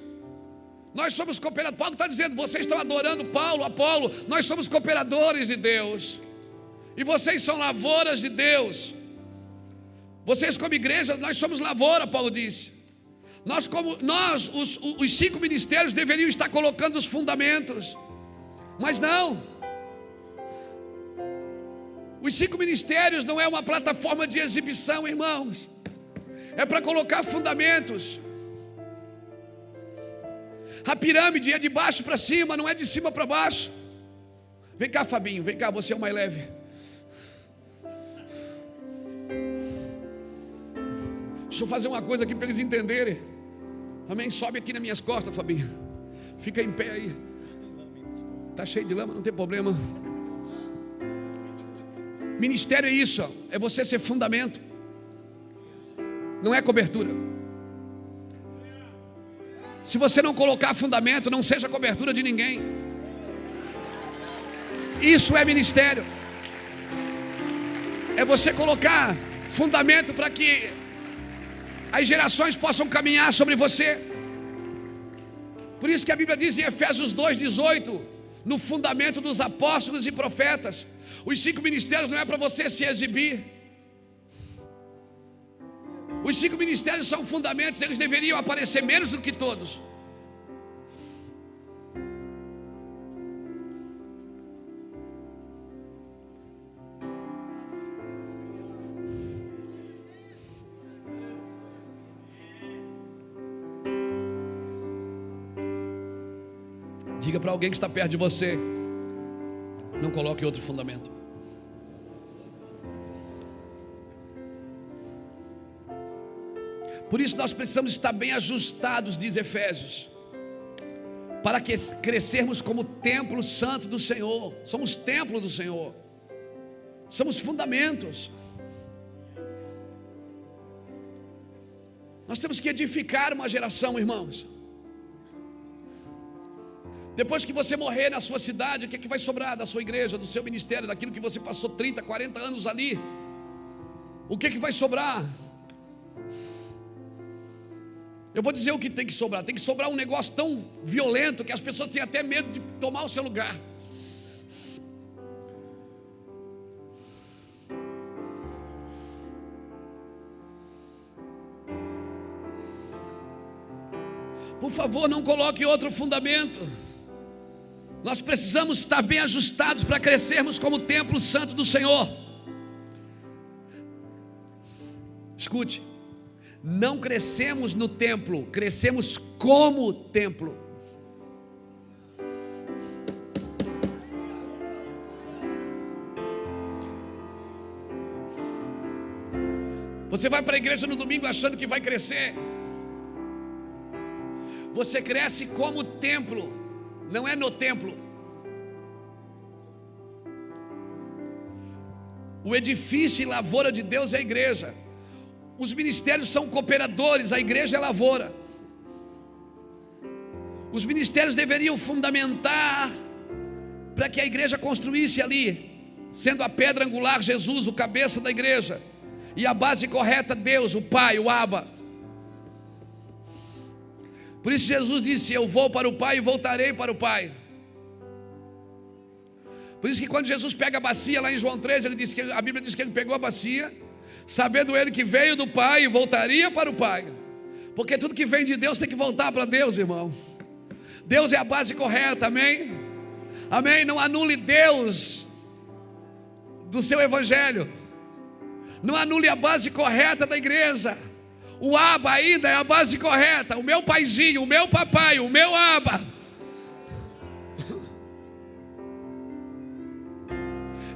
Nós somos cooperadores. Paulo está dizendo: vocês estão adorando Paulo, Apolo, nós somos cooperadores de Deus. E vocês são lavouras de Deus. Vocês como igreja, nós somos lavoura, Paulo disse. Os 5 ministérios deveriam estar colocando os fundamentos. Mas não. Os 5 ministérios não é uma plataforma de exibição, irmãos. É para colocar fundamentos. A pirâmide é de baixo para cima, não é de cima para baixo. Vem cá, Fabinho, vem cá, você é o mais leve. Deixa eu fazer uma coisa aqui para eles entenderem. Amém? Sobe aqui nas minhas costas, Fabinho. Fica em pé aí. Está cheio de lama, não tem problema. Ministério é isso, é você ser fundamento. Não é cobertura. Se você não colocar fundamento, não seja cobertura de ninguém. Isso é ministério. É você colocar fundamento para que as gerações possam caminhar sobre você. Por isso que a Bíblia diz em Efésios 2:18, no fundamento dos apóstolos e profetas. Os 5 ministérios não é para você se exibir. Os 5 ministérios são fundamentos, eles deveriam aparecer menos do que todos. Diga para alguém que está perto de você: não coloque outro fundamento. Por isso nós precisamos estar bem ajustados, diz Efésios, para que crescermos como templo santo do Senhor. Somos templo do Senhor. Somos fundamentos. Nós temos que edificar uma geração, irmãos. Depois que você morrer na sua cidade, o que é que vai sobrar da sua igreja, do seu ministério, daquilo que você passou 30, 40 anos ali? O que é que vai sobrar? Eu vou dizer o que tem que sobrar. Tem que sobrar um negócio tão violento que as pessoas têm até medo de tomar o seu lugar. Por favor, não coloque outro fundamento. Nós precisamos estar bem ajustados para crescermos como templo santo do Senhor. Escute, não crescemos no templo, crescemos como templo. Você vai para a igreja no domingo achando que vai crescer. Você cresce como templo, não é no templo. O edifício e lavoura de Deus é a igreja. Os ministérios são cooperadores, a igreja é lavoura. Os ministérios deveriam fundamentar para que a igreja construísse ali, sendo a pedra angular Jesus, o cabeça da igreja, e a base correta Deus, o Pai, o Abba. Por isso Jesus disse: eu vou para o Pai e voltarei para o Pai. Por isso que quando Jesus pega a bacia lá em João 13, ele diz que, a Bíblia diz que ele pegou a bacia, sabendo ele que veio do Pai e voltaria para o Pai. Porque tudo que vem de Deus tem que voltar para Deus, irmão. Deus é a base correta, amém? Amém? Não anule Deus do seu evangelho. Não anule a base correta da igreja. O Aba ainda é a base correta. O meu paizinho, o meu papai, o meu Aba.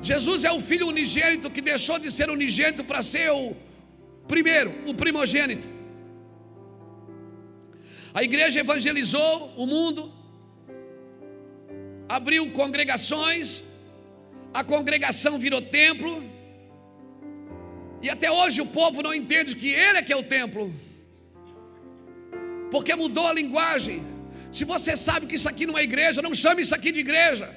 Jesus é o filho unigênito que deixou de ser unigênito para ser o primeiro, o primogênito. A igreja evangelizou o mundo, abriu congregações, a congregação virou templo, e até hoje o povo não entende que ele é que é o templo, porque mudou a linguagem. Se você sabe que isso aqui não é igreja, não chame isso aqui de igreja.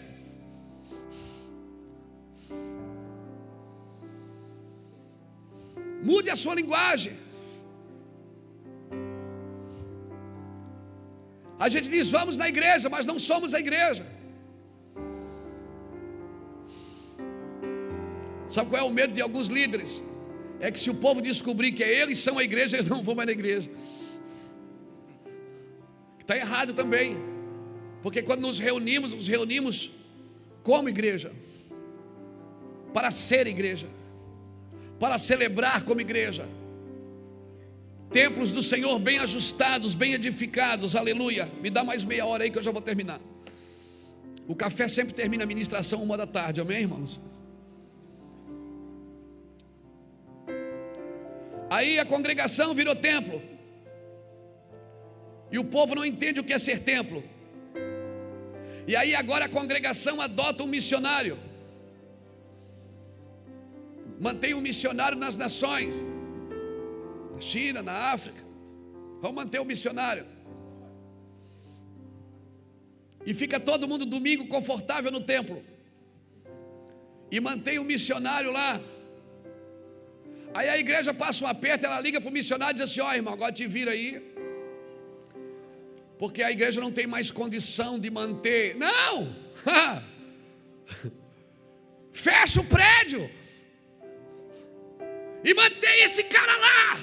Mude a sua linguagem. A gente diz vamos na igreja, mas não somos a igreja. Sabe qual é o medo de alguns líderes? É que se o povo descobrir que eles são a igreja, eles não vão mais na igreja. Está errado também. Porque quando nos reunimos como igreja, para ser igreja, para celebrar como igreja. Templos do Senhor bem ajustados, bem edificados, aleluia. Me dá mais meia hora aí que eu já vou terminar. O café sempre termina a ministração 13h, amém, irmãos? Aí a congregação virou templo, e o povo não entende o que é ser templo. E aí agora a congregação adota um missionário, mantém um missionário nas nações, na China, na África. Vamos manter o missionário. E fica todo mundo domingo confortável no templo, e mantém o missionário lá. Aí a igreja passa um aperto, ela liga para o missionário e diz assim: ó, irmão, agora te vira aí, porque a igreja não tem mais condição de manter. Não! Fecha o prédio e mantém esse cara lá.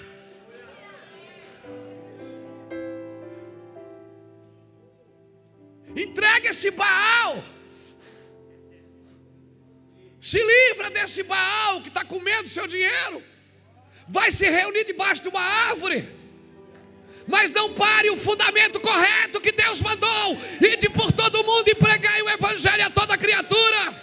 Entrega esse Baal. Se livra desse Baal que está comendo seu dinheiro. Vai se reunir debaixo de uma árvore, mas não pare o fundamento correto que Deus mandou. Ide por todo mundo e pregai o evangelho a toda criatura.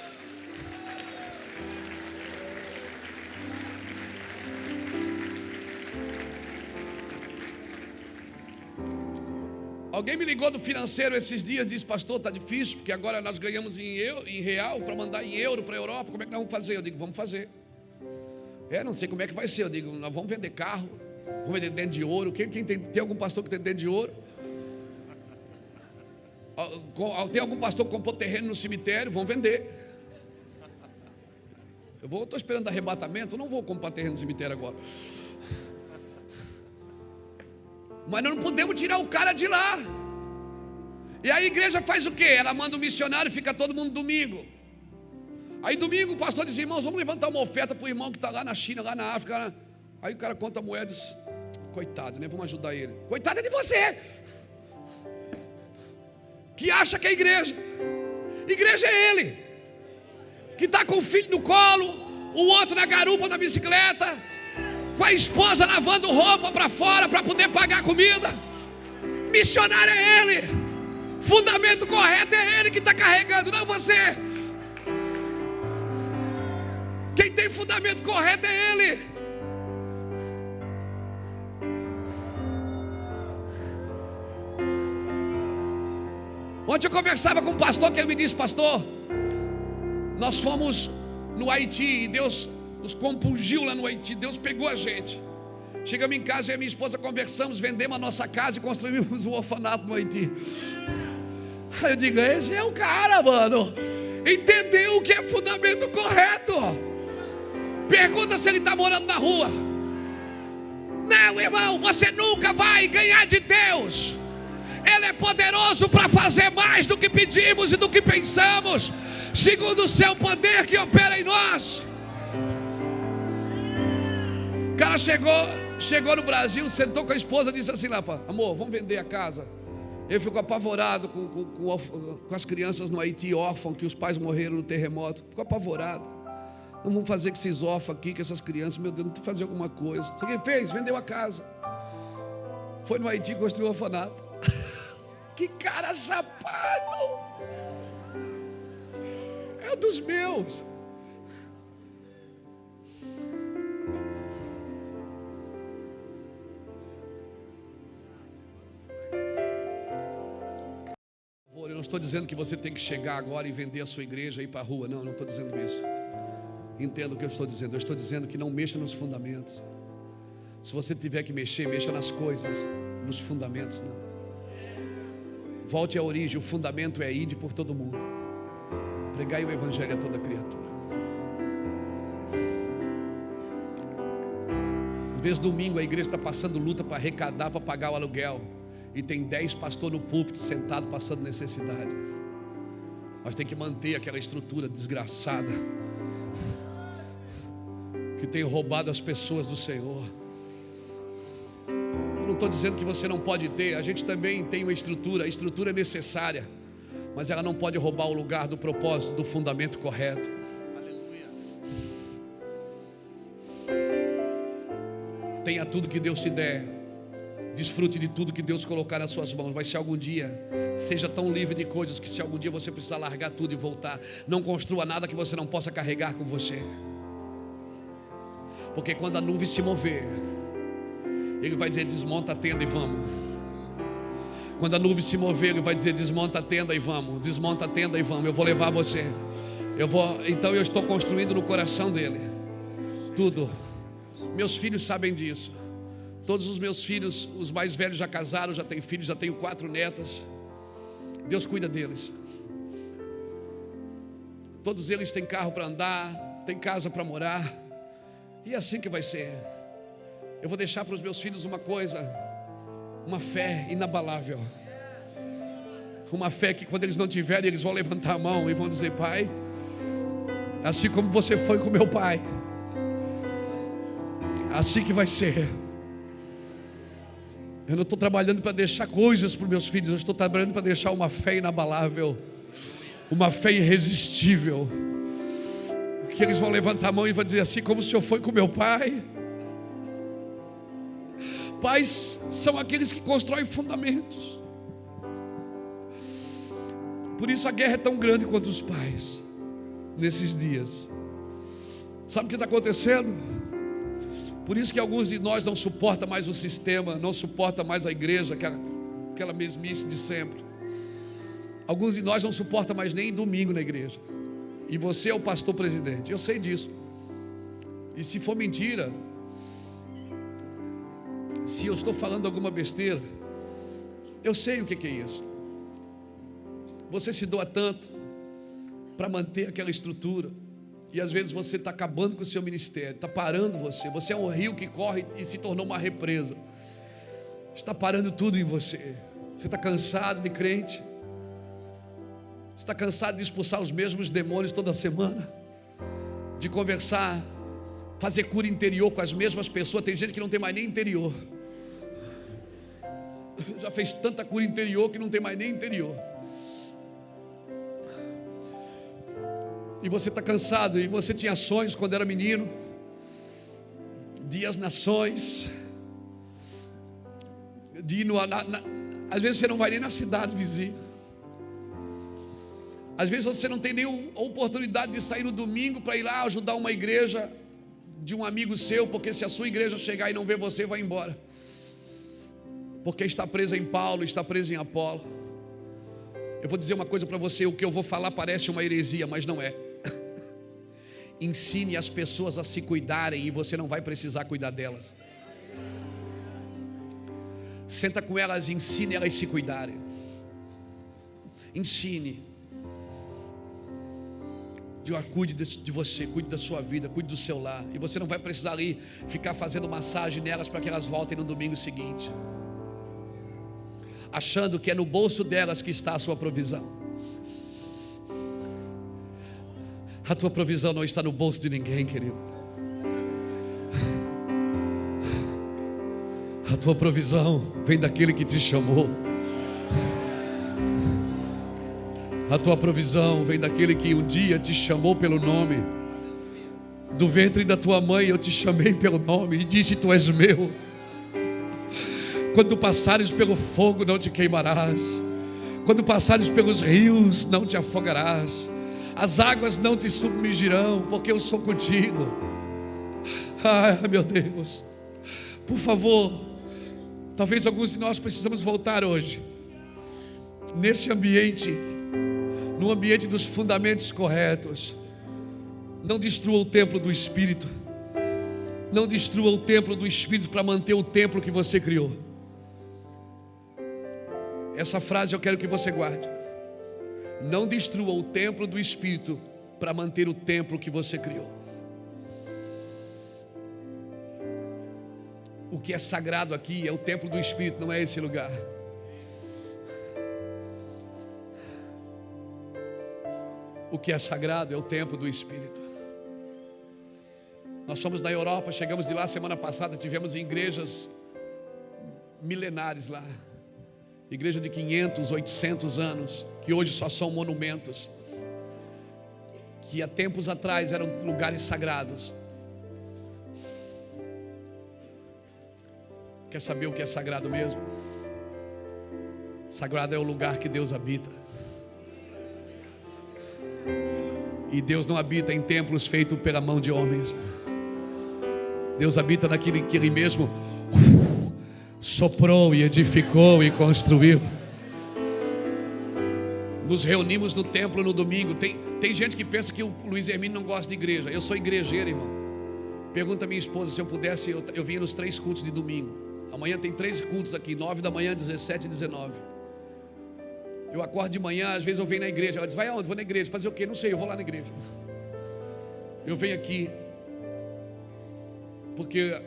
Alguém me ligou do financeiro esses dias e disse: pastor, está difícil, porque agora nós ganhamos em real para mandar em euro para a Europa. Como é que nós vamos fazer? Eu digo: vamos fazer. Não sei como é que vai ser. Eu digo: nós vamos vender carro, vamos vender dente de ouro. Quem tem algum pastor que tem dente de ouro? Tem algum pastor que comprou terreno no cemitério? Vão vender. Eu estou esperando arrebatamento, não vou comprar terreno no cemitério agora. Mas nós não podemos tirar o cara de lá. E aí a igreja faz o quê? Ela manda um missionário e fica todo mundo domingo. Aí domingo o pastor diz: irmãos, vamos levantar uma oferta para o irmão que está lá na China, lá na África. Aí o cara conta a moeda e diz: coitado, né? Vamos ajudar ele. Coitado é de você, que acha que é igreja. Igreja é ele, que está com o filho no colo, o outro na garupa da bicicleta, com a esposa lavando roupa para fora para poder pagar a comida. Missionário é ele. Fundamento correto é ele que está carregando, não você. Quem tem fundamento correto é ele. Ontem eu conversava com um pastor que ele me disse: pastor, nós fomos no Haiti e Deus nos compungiu lá no Haiti. Deus pegou a gente. Chegamos em casa, eu e a minha esposa conversamos, vendemos a nossa casa e construímos um orfanato no Haiti. Aí eu digo: esse é o cara, mano. Entendeu o que é fundamento correto. Pergunta se ele está morando na rua. Não, irmão, você nunca vai ganhar de Deus. Ele é poderoso para fazer mais do que pedimos e do que pensamos, segundo o seu poder que opera em nós. O cara chegou no Brasil, sentou com a esposa e disse assim lá: amor, vamos vender a casa. Ele ficou apavorado com as crianças no Haiti, órfãos, que os pais morreram no terremoto. Ficou apavorado. Vamos fazer que esses órfãos aqui, que essas crianças, meu Deus, não tem que fazer alguma coisa. Sabe o que ele fez? Vendeu a casa. Foi no Haiti e construiu um orfanato. Que cara chapado! É dos meus. Eu não estou dizendo que você tem que chegar agora e vender a sua igreja e ir para a rua. Não, eu não estou dizendo isso. Entenda o que eu estou dizendo. Eu estou dizendo que não mexa nos fundamentos. Se você tiver que mexer, mexa nas coisas. Nos fundamentos não. Volte à origem. O fundamento é ir por todo mundo. Pregai o evangelho a toda criatura. Às vezes domingo a igreja está passando luta para arrecadar, para pagar o aluguel. E tem 10 pastores no púlpito sentado passando necessidade. Mas tem que manter aquela estrutura desgraçada que tem roubado as pessoas do Senhor. Eu não estou dizendo que você não pode ter. A gente também tem uma estrutura. A estrutura é necessária, mas ela não pode roubar o lugar do propósito, do fundamento correto. Tenha tudo que Deus te der. Desfrute de tudo que Deus colocar nas suas mãos. Mas se algum dia, seja tão livre de coisas que se algum dia você precisar largar tudo e voltar, não construa nada que você não possa carregar com você. Porque quando a nuvem se mover, Ele vai dizer: desmonta a tenda e vamos. Quando a nuvem se mover, Ele vai dizer: desmonta a tenda e vamos. Desmonta a tenda e vamos. Eu vou levar você. Então eu estou construindo no coração dele tudo. Meus filhos sabem disso. Todos os meus filhos, os mais velhos já casaram, já têm filhos, já tenho 4 netas. Deus cuida deles. Todos eles têm carro para andar, têm casa para morar. E é assim que vai ser. Eu vou deixar para os meus filhos uma coisa, uma fé inabalável. Uma fé que quando eles não tiverem, eles vão levantar a mão e vão dizer: pai, assim como você foi com meu pai, assim que vai ser. Eu não estou trabalhando para deixar coisas para os meus filhos. Eu estou trabalhando para deixar uma fé inabalável, uma fé irresistível, que eles vão levantar a mão e vão dizer: assim como o Senhor foi com meu pai. Pais são aqueles que constroem fundamentos. Por isso a guerra é tão grande quanto os pais nesses dias. Sabe o que está acontecendo? Por isso que alguns de nós não suportam mais o sistema, não suportam mais a igreja, aquela mesmice de sempre. Alguns de nós não suportam mais nem domingo na igreja. E você é o pastor presidente, eu sei disso. E se for mentira, se eu estou falando alguma besteira, eu sei o que é isso. Você se doa tanto para manter aquela estrutura. E às vezes você está acabando com o seu ministério, está parando você. Você é um rio que corre e se tornou uma represa. Está parando tudo em você. Você está cansado de crente. Você está cansado de expulsar os mesmos demônios toda semana, de conversar, fazer cura interior com as mesmas pessoas. Tem gente que não tem mais nem interior. Já fez tanta cura interior que não tem mais nem interior. E você está cansado. E você tinha sonhos quando era menino, de ir às nações, de ir às vezes você não vai nem na cidade vizinha. Às vezes você não tem nem a oportunidade de sair no domingo para ir lá ajudar uma igreja de um amigo seu, porque se a sua igreja chegar e não ver você, vai embora, porque está presa em Paulo, está presa em Apolo. Eu vou dizer uma coisa para você: o que eu vou falar parece uma heresia, mas não é. Ensine as pessoas a se cuidarem e você não vai precisar cuidar delas. Senta com elas e ensine elas a se cuidarem. Ensine. Cuide de você, cuide da sua vida, cuide do seu lar. E você não vai precisar ali ficar fazendo massagem nelas para que elas voltem no domingo seguinte, achando que é no bolso delas que está a sua provisão. A tua provisão não está no bolso de ninguém, querido. A tua provisão vem daquele que te chamou. A tua provisão vem daquele que um dia te chamou pelo nome. Do ventre da tua mãe eu te chamei pelo nome e disse: tu és meu. Quando passares pelo fogo não te queimarás, quando passares pelos rios não te afogarás, as águas não te submergirão, porque eu sou contigo. Ai, meu Deus, por favor, talvez alguns de nós precisamos voltar hoje, nesse ambiente, no ambiente dos fundamentos corretos. Não destrua o templo do Espírito, não destrua o templo do Espírito para manter o templo que você criou. Essa frase eu quero que você guarde. Não destrua o templo do Espírito para manter o templo que você criou. O que é sagrado aqui é o templo do Espírito, não é esse lugar. O que é sagrado é o templo do Espírito. Nós fomos na Europa, chegamos de lá semana passada, tivemos em igrejas milenares lá. Igreja de 500, 800 anos, que hoje só são monumentos, que há tempos atrás eram lugares sagrados. Quer saber o que é sagrado mesmo? Sagrado é o lugar que Deus habita. E Deus não habita em templos feitos pela mão de homens. Deus habita naquele que Ele mesmo soprou e edificou e construiu. Nos reunimos no templo no domingo. Tem gente que pensa que o Luiz Hermínio não gosta de igreja. Eu sou igrejeiro, irmão. Pergunta a minha esposa: se eu pudesse, eu vinha nos 3 cultos de domingo. Amanhã tem 3 cultos aqui, 9 da manhã, 17 e 19. Eu acordo de manhã, às vezes eu venho na igreja. Ela diz: vai aonde? Vou na igreja. Fazer o quê? Não sei, eu vou lá na igreja. Eu venho aqui porque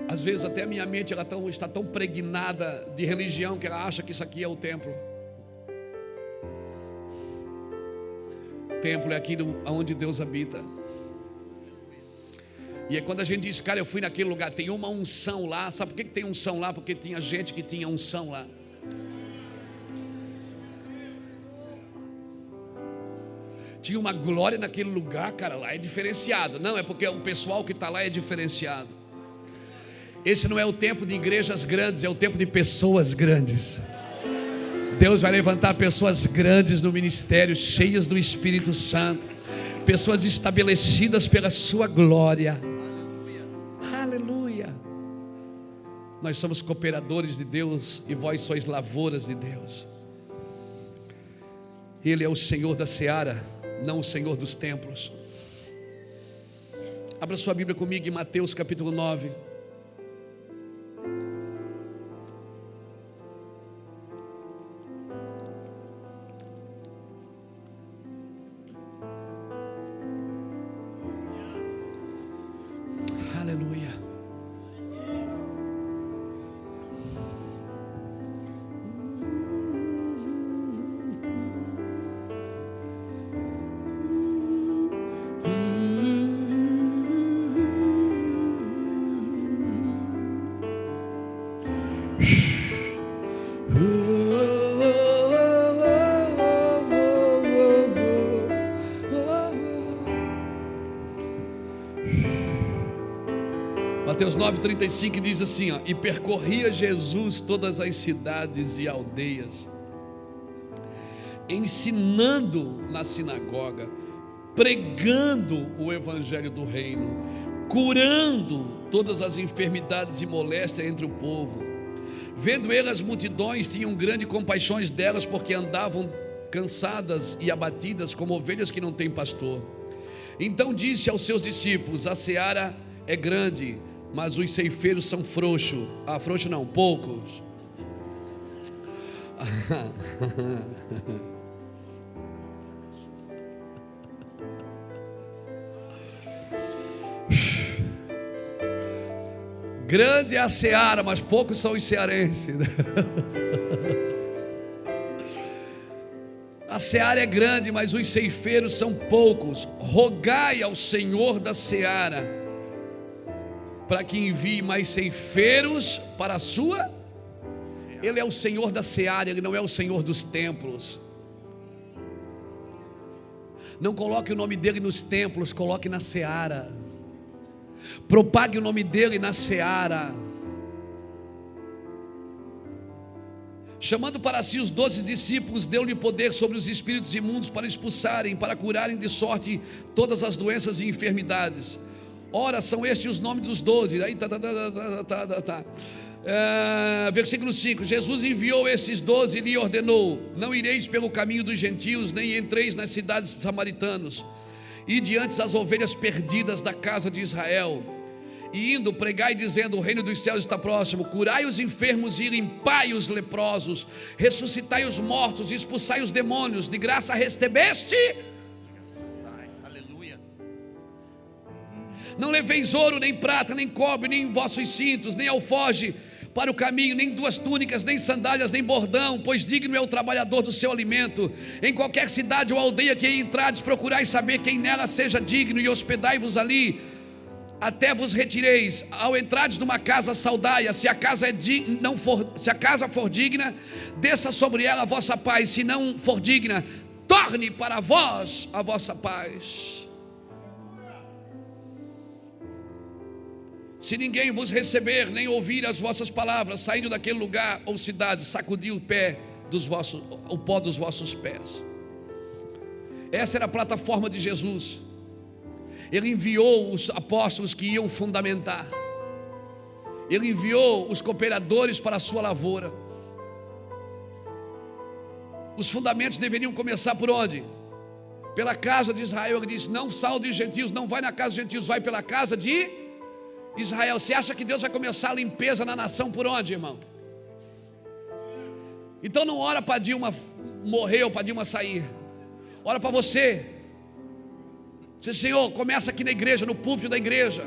às vezes até a minha mente está tão pregnada de religião que ela acha que isso aqui é o templo. O templo é aquilo onde Deus habita. E é quando a gente diz: cara, eu fui naquele lugar, tem uma unção lá. Sabe por que tem unção lá? Porque tinha gente que tinha unção lá. Tinha uma glória naquele lugar, cara, lá é diferenciado. Não, é porque o pessoal que está lá é diferenciado. Esse não é o tempo de igrejas grandes, é o tempo de pessoas grandes. Deus vai levantar pessoas grandes no ministério, cheias do Espírito Santo, pessoas estabelecidas pela sua glória. Aleluia. Nós somos cooperadores de Deus e vós sois lavouras de Deus. Ele é o Senhor da seara, não o Senhor dos templos. Abra sua Bíblia comigo em Mateus capítulo 9. Aleluia. Mateus 9,35 diz assim, ó: e percorria Jesus todas as cidades e aldeias, ensinando na sinagoga, pregando o evangelho do reino, curando todas as enfermidades e moléstias entre o povo. Vendo ele as multidões, tinham grande compaixão delas, porque andavam cansadas e abatidas como ovelhas que não têm pastor. Então disse aos seus discípulos: a seara é grande, mas os ceifeiros são frouxos. Frouxos não, poucos. Grande é a seara, mas poucos são os cearenses. A seara é grande, mas os ceifeiros são poucos. Rogai ao Senhor da seara para que envie mais ceifeiros para a sua. Ele é o Senhor da seara, Ele não é o Senhor dos templos. Não coloque o nome dele nos templos, coloque na seara. Propague o nome dele na seara. Chamando para si os 12 discípulos, deu-lhe poder sobre os espíritos imundos para expulsarem, para curarem de sorte todas as doenças e enfermidades. Ora, são estes os nomes dos 12. Aí versículo 5: Jesus enviou esses 12 e lhe ordenou: não ireis pelo caminho dos gentios, nem entreis nas cidades samaritanos, e diante as ovelhas perdidas da casa de Israel. E indo, pregai dizendo: o reino dos céus está próximo. Curai os enfermos e limpai os leprosos, ressuscitai os mortos e expulsai os demônios. De graça recebeste, aleluia. Não leveis ouro, nem prata, nem cobre, nem vossos cintos, nem alforge para o caminho, nem 2 túnicas, nem sandálias, nem bordão, pois digno é o trabalhador do seu alimento. Em qualquer cidade ou aldeia que entrades, procurai saber quem nela seja digno, e hospedai-vos ali até vos retireis. Ao entrardes numa casa, saudai-a. Se a casa for digna, desça sobre ela a vossa paz. Se não for digna, torne para vós a vossa paz. Se ninguém vos receber, nem ouvir as vossas palavras, saindo daquele lugar ou cidade, sacudi o pó dos vossos pés. Essa era a plataforma de Jesus. Ele enviou os apóstolos que iam fundamentar. Ele enviou os cooperadores para a sua lavoura. Os fundamentos deveriam começar por onde? Pela casa de Israel. Ele disse: não salve os gentios, não vai na casa dos gentios, vai pela casa de Israel. Você acha que Deus vai começar a limpeza na nação por onde, irmão? Então não ora para Dilma morrer ou para Dilma sair. Ora para você. Diz: Senhor, começa aqui na igreja, no púlpito da igreja.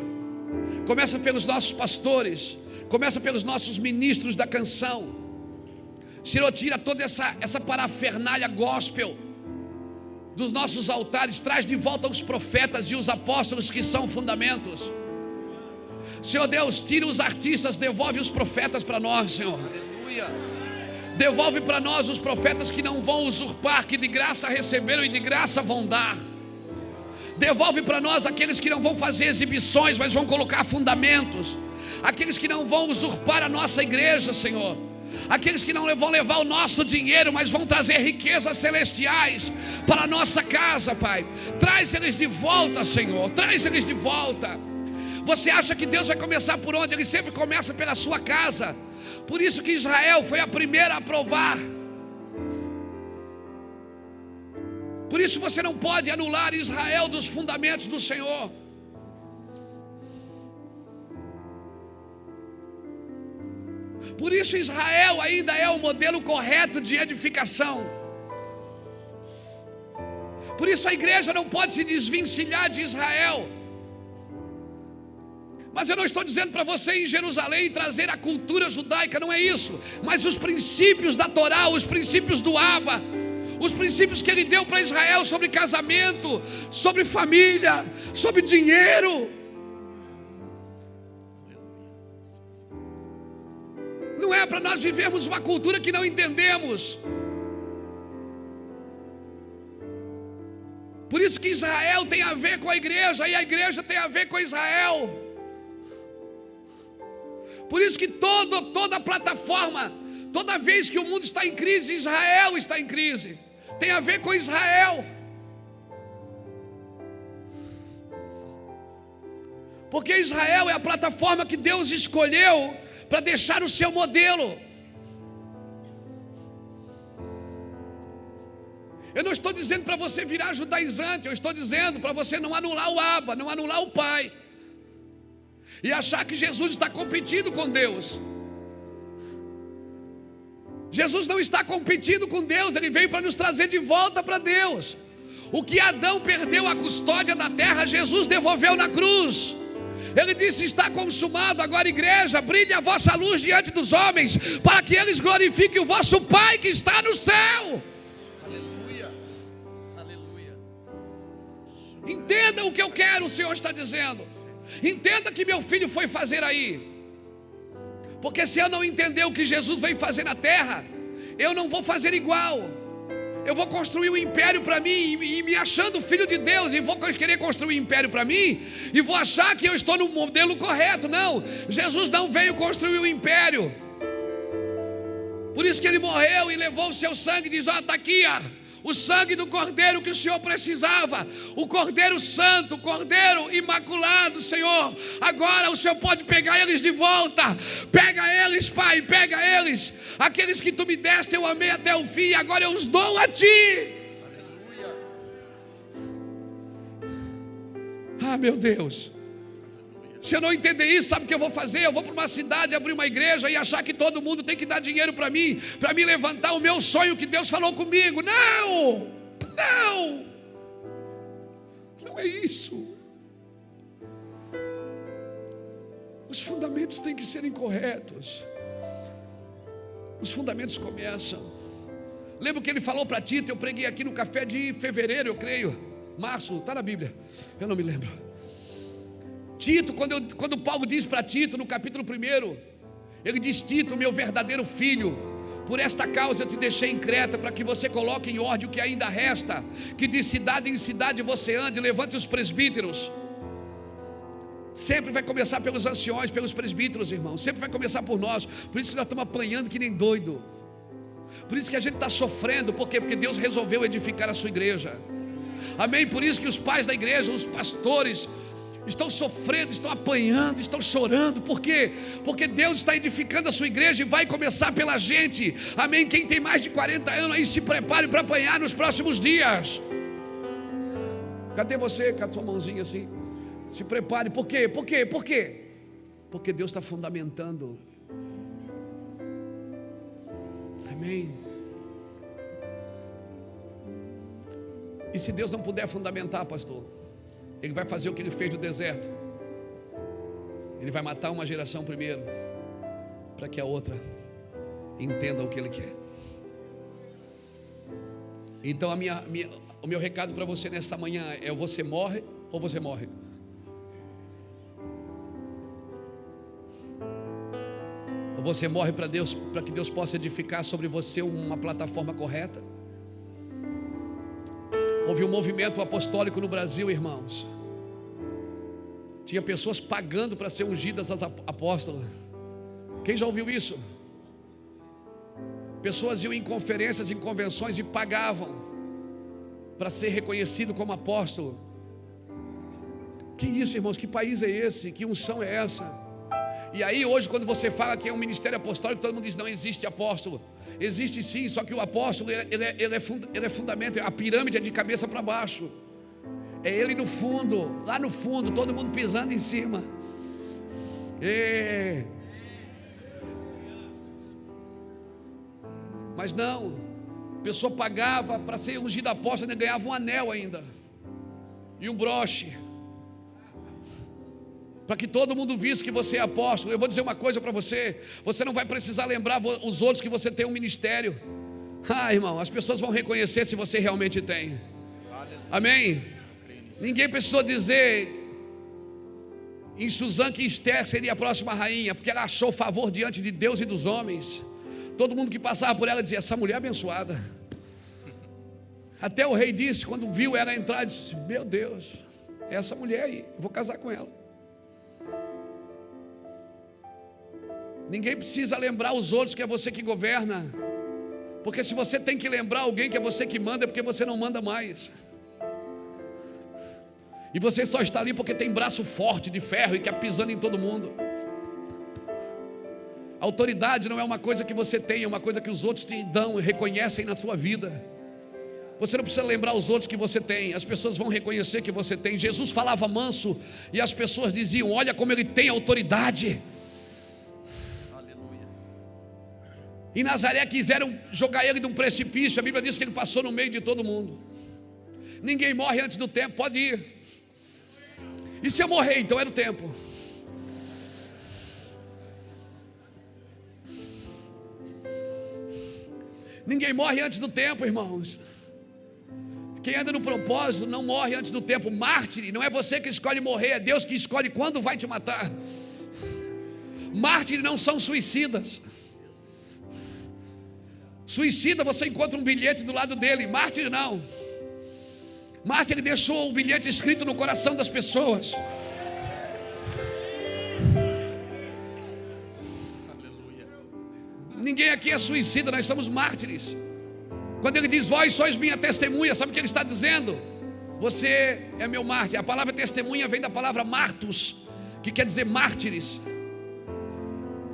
Começa pelos nossos pastores. Começa pelos nossos ministros da canção. Senhor, tira toda essa parafernália gospel dos nossos altares. Traz de volta os profetas e os apóstolos que são fundamentos. Senhor Deus, tira os artistas, devolve os profetas para nós, Senhor. Aleluia. Devolve para nós os profetas que não vão usurpar, que de graça receberam e de graça vão dar. Devolve para nós aqueles que não vão fazer exibições, mas vão colocar fundamentos. Aqueles que não vão usurpar a nossa igreja, Senhor. Aqueles que não vão levar o nosso dinheiro, mas vão trazer riquezas celestiais para a nossa casa, Pai. Traz eles de volta, Senhor. Traz eles de volta. Você acha que Deus vai começar por onde? Ele sempre começa pela sua casa. Por isso que Israel foi a primeira a provar. Por isso você não pode anular Israel dos fundamentos do Senhor. Por isso Israel ainda é o modelo correto de edificação. Por isso a igreja não pode se desvencilhar de Israel. Mas eu não estou dizendo para você ir em Jerusalém trazer a cultura judaica, não é isso. Mas os princípios da Torá, os princípios do Abba, os princípios que ele deu para Israel sobre casamento, sobre família, sobre dinheiro. Não é para nós vivermos uma cultura que não entendemos. Por isso que Israel tem a ver com a igreja, e a igreja tem a ver com Israel. Por isso que toda plataforma, toda vez que o mundo está em crise, Israel está em crise. Tem a ver com Israel. Porque Israel é a plataforma que Deus escolheu para deixar o seu modelo. Eu não estou dizendo para você virar judaizante, eu estou dizendo para você não anular o Abba, não anular o Pai, e achar que Jesus está competindo com Deus. Jesus não está competindo com Deus, Ele veio para nos trazer de volta para Deus. O que Adão perdeu a custódia da terra, Jesus devolveu na cruz. Ele disse: está consumado. Agora, igreja, brilhe a vossa luz diante dos homens, para que eles glorifiquem o vosso Pai que está no céu. Aleluia, aleluia. Entenda o que eu quero, o Senhor está dizendo. Entenda que meu filho foi fazer aí. Porque se eu não entender o que Jesus veio fazer na terra, eu não vou fazer igual. Eu vou construir um império para mim e me achando filho de Deus, e vou querer construir um império para mim e vou achar que eu estou no modelo correto. Não, Jesus não veio construir um império. Por isso que ele morreu e levou o seu sangue, diz: ó, está aqui, ó, o sangue do Cordeiro que o Senhor precisava, o Cordeiro Santo, o Cordeiro Imaculado, Senhor. Agora o Senhor pode pegar eles de volta. Pega eles, Pai, pega eles. Aqueles que tu me deste eu amei até o fim, agora eu os dou a ti. Ah, meu Deus. Se eu não entender isso, sabe o que eu vou fazer? Eu vou para uma cidade, abrir uma igreja e achar que todo mundo tem que dar dinheiro para mim, para me levantar o meu sonho que Deus falou comigo. Não, não, não é isso. Os fundamentos têm que serem corretos. Os fundamentos começam. Lembra que ele falou para Tito? Eu preguei aqui no café de fevereiro, eu creio, março, está na Bíblia, eu não me lembro. Tito, quando Paulo diz para Tito no capítulo 1, ele diz: Tito, meu verdadeiro filho, por esta causa eu te deixei em Creta, para que você coloque em ordem o que ainda resta, que de cidade em cidade você ande, levante os presbíteros. Sempre vai começar pelos anciões, pelos presbíteros, irmãos. Sempre vai começar por nós. Por isso que nós estamos apanhando que nem doido. Por isso que a gente está sofrendo. Por quê? Porque Deus resolveu edificar a sua igreja. Amém? Por isso que os pais da igreja, os pastores, estão sofrendo, estão apanhando, estão chorando. Por quê? Porque Deus está edificando a sua igreja e vai começar pela gente. Amém? Quem tem mais de 40 anos aí, se prepare para apanhar nos próximos dias. Cadê você com a sua mãozinha assim? Se prepare. Por quê? Por quê? Por quê? Porque Deus está fundamentando. Amém? E se Deus não puder fundamentar, pastor, Ele vai fazer o que Ele fez no deserto. Ele vai matar uma geração primeiro, para que a outra entenda o que Ele quer. Então o meu recado para você nesta manhã é: você morre ou você morre? Ou você morre para Deus, para que Deus possa edificar sobre você uma plataforma correta? Houve um movimento apostólico no Brasil, irmãos. Tinha pessoas pagando para ser ungidas as apóstolas. Quem já ouviu isso? Pessoas iam em conferências, em convenções e pagavam para ser reconhecido como apóstolo. Que isso, irmãos? Que país é esse? Que unção é essa? E aí hoje, quando você fala que é um ministério apostólico, todo mundo diz: não existe apóstolo. Existe sim, só que o apóstolo ele é fundamento. A pirâmide é de cabeça para baixo. É ele no fundo, lá no fundo, todo mundo pisando em cima. Mas não, a pessoa pagava para ser ungida apóstolo e ganhava um anel ainda, e um broche, para que todo mundo visse que você é apóstolo. Eu vou dizer uma coisa para você: você não vai precisar lembrar os outros que você tem um ministério. Irmão, as pessoas vão reconhecer se você realmente tem. Amém? Ninguém precisou dizer em Suzã que Esther seria a próxima rainha, porque ela achou favor diante de Deus e dos homens. Todo mundo que passava por ela dizia: essa mulher é abençoada. Até o rei disse, quando viu ela entrar, disse: meu Deus, é essa mulher aí, eu vou casar com ela. Ninguém precisa lembrar os outros que é você que governa, porque se você tem que lembrar alguém que é você que manda, é porque você não manda mais. E você só está ali porque tem braço forte de ferro e quer pisando em todo mundo. A autoridade não é uma coisa que você tem, é uma coisa que os outros te dão e reconhecem na sua vida. Você não precisa lembrar os outros que você tem, as pessoas vão reconhecer que você tem. Jesus falava manso e as pessoas diziam: olha como ele tem autoridade. Aleluia. Em Nazaré quiseram jogar ele de um precipício. A Bíblia diz que ele passou no meio de todo mundo. Ninguém morre antes do tempo, pode ir. E se eu morrer, então era o tempo. Ninguém morre antes do tempo, irmãos. Quem anda no propósito não morre antes do tempo. Mártir, não é você que escolhe morrer, é Deus que escolhe quando vai te matar. Mártires não são suicidas. Suicida, você encontra um bilhete do lado dele. Mártir não. Mártir, ele deixou o bilhete escrito no coração das pessoas. Ninguém aqui é suicida, nós somos mártires. Quando ele diz, vós sois minha testemunha, sabe o que ele está dizendo? Você é meu mártir. A palavra testemunha vem da palavra martus, que quer dizer mártires.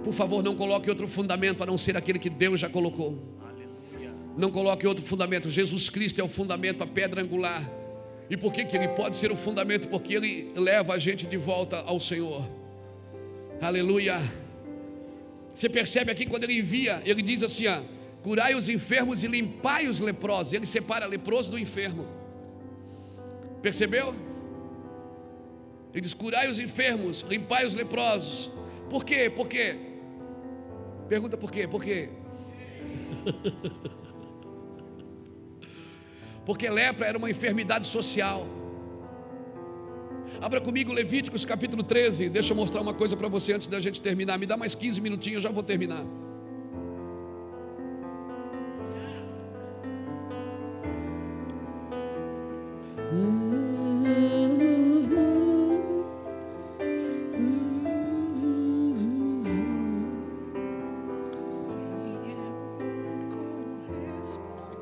Por favor, não coloque outro fundamento a não ser aquele que Deus já colocou. Não coloque outro fundamento. Jesus Cristo é o fundamento, a pedra angular. E por que ele pode ser o fundamento? Porque ele leva a gente de volta ao Senhor. Aleluia. Você percebe aqui quando ele envia, ele diz assim, ó, curai os enfermos e limpai os leprosos. Ele separa leproso do enfermo. Percebeu? Ele diz, curai os enfermos, limpai os leprosos. Por quê? Por quê? Pergunta por quê? Por quê? Porque lepra era uma enfermidade social. Abra comigo Levíticos capítulo 13. Deixa eu mostrar uma coisa para você antes da gente terminar. Me dá mais 15 minutinhos, eu já vou terminar.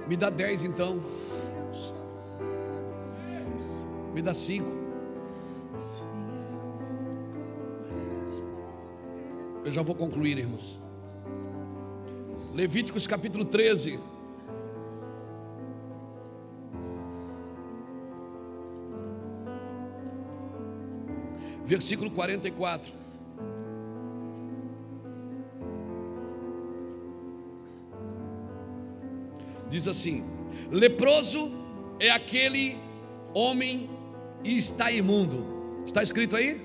Me dá 10 então. Me dá 5. Eu já vou concluir, irmãos. Levíticos capítulo 13. Versículo 44. Diz assim: leproso é aquele homem e está imundo. Está escrito aí?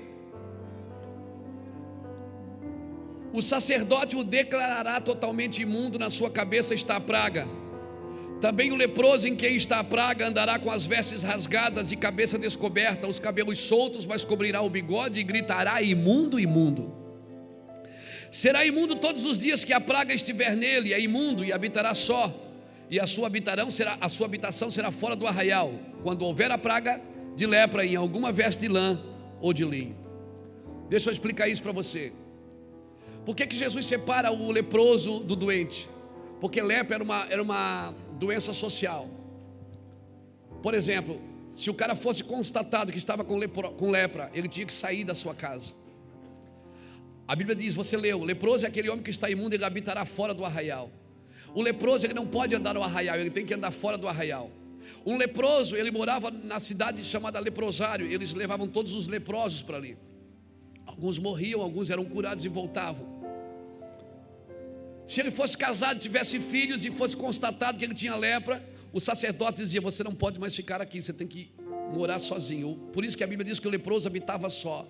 O sacerdote o declarará totalmente imundo, na sua cabeça está a praga. Também o leproso em quem está a praga andará com as vestes rasgadas e cabeça descoberta, os cabelos soltos, mas cobrirá o bigode e gritará: imundo, imundo. Será imundo todos os dias que a praga estiver nele, é imundo e habitará só. E a sua habitação será fora do arraial, quando houver a praga de lepra em alguma veste de lã ou de linho. Deixa eu explicar isso para você. Por que Jesus separa o leproso do doente? Porque lepra era uma doença social. Por exemplo, se o cara fosse constatado que estava com lepra, ele tinha que sair da sua casa. A Bíblia diz, você leu, leproso é aquele homem que está imundo, ele habitará fora do arraial. O leproso, ele não pode andar no arraial, ele tem que andar fora do arraial. Um leproso, ele morava na cidade chamada Leprosário. Eles levavam todos os leprosos para ali. Alguns morriam, alguns eram curados e voltavam. Se ele fosse casado, tivesse filhos e fosse constatado que ele tinha lepra, o sacerdote dizia, você não pode mais ficar aqui, você tem que morar sozinho. Por isso que a Bíblia diz que o leproso habitava só.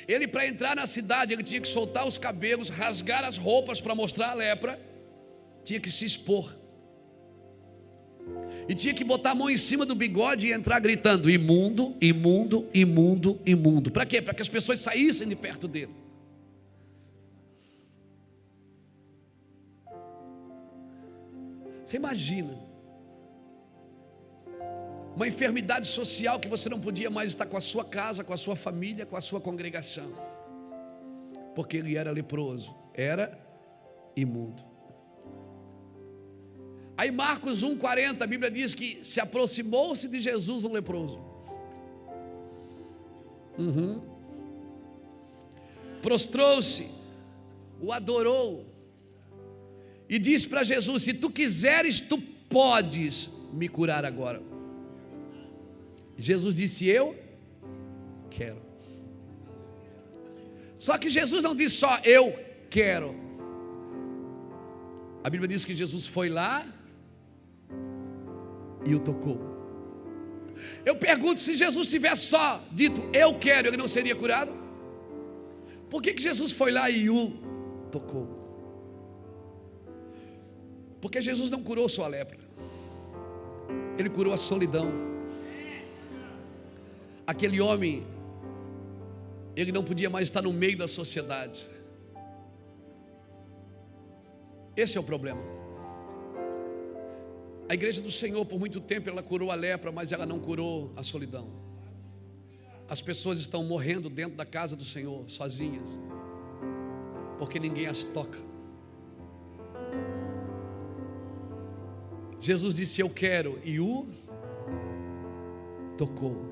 Ele, para entrar na cidade, ele tinha que soltar os cabelos, rasgar as roupas para mostrar a lepra, tinha que se expor. E tinha que botar a mão em cima do bigode e entrar gritando: imundo, imundo, imundo, imundo. Para quê? Para que as pessoas saíssem de perto dele. Você imagina uma enfermidade social que você não podia mais estar com a sua casa, com a sua família, com a sua congregação, porque ele era leproso, era imundo. Aí Marcos 1,40, a Bíblia diz que se aproximou-se de Jesus um leproso. Prostrou-se, o adorou e disse para Jesus: se tu quiseres, tu podes me curar agora. Jesus disse: eu quero. Só que Jesus não disse só eu quero. A Bíblia diz que Jesus foi lá e o tocou. Eu pergunto, se Jesus tivesse só dito eu quero, ele não seria curado? Por que Jesus foi lá e o tocou? Porque Jesus não curou só a lepra, ele curou a solidão. Aquele homem, ele não podia mais estar no meio da sociedade. Esse é o problema. A igreja do Senhor, por muito tempo, ela curou a lepra, mas ela não curou a solidão. As pessoas estão morrendo dentro da casa do Senhor, sozinhas, porque ninguém as toca. Jesus disse: eu quero, e o tocou.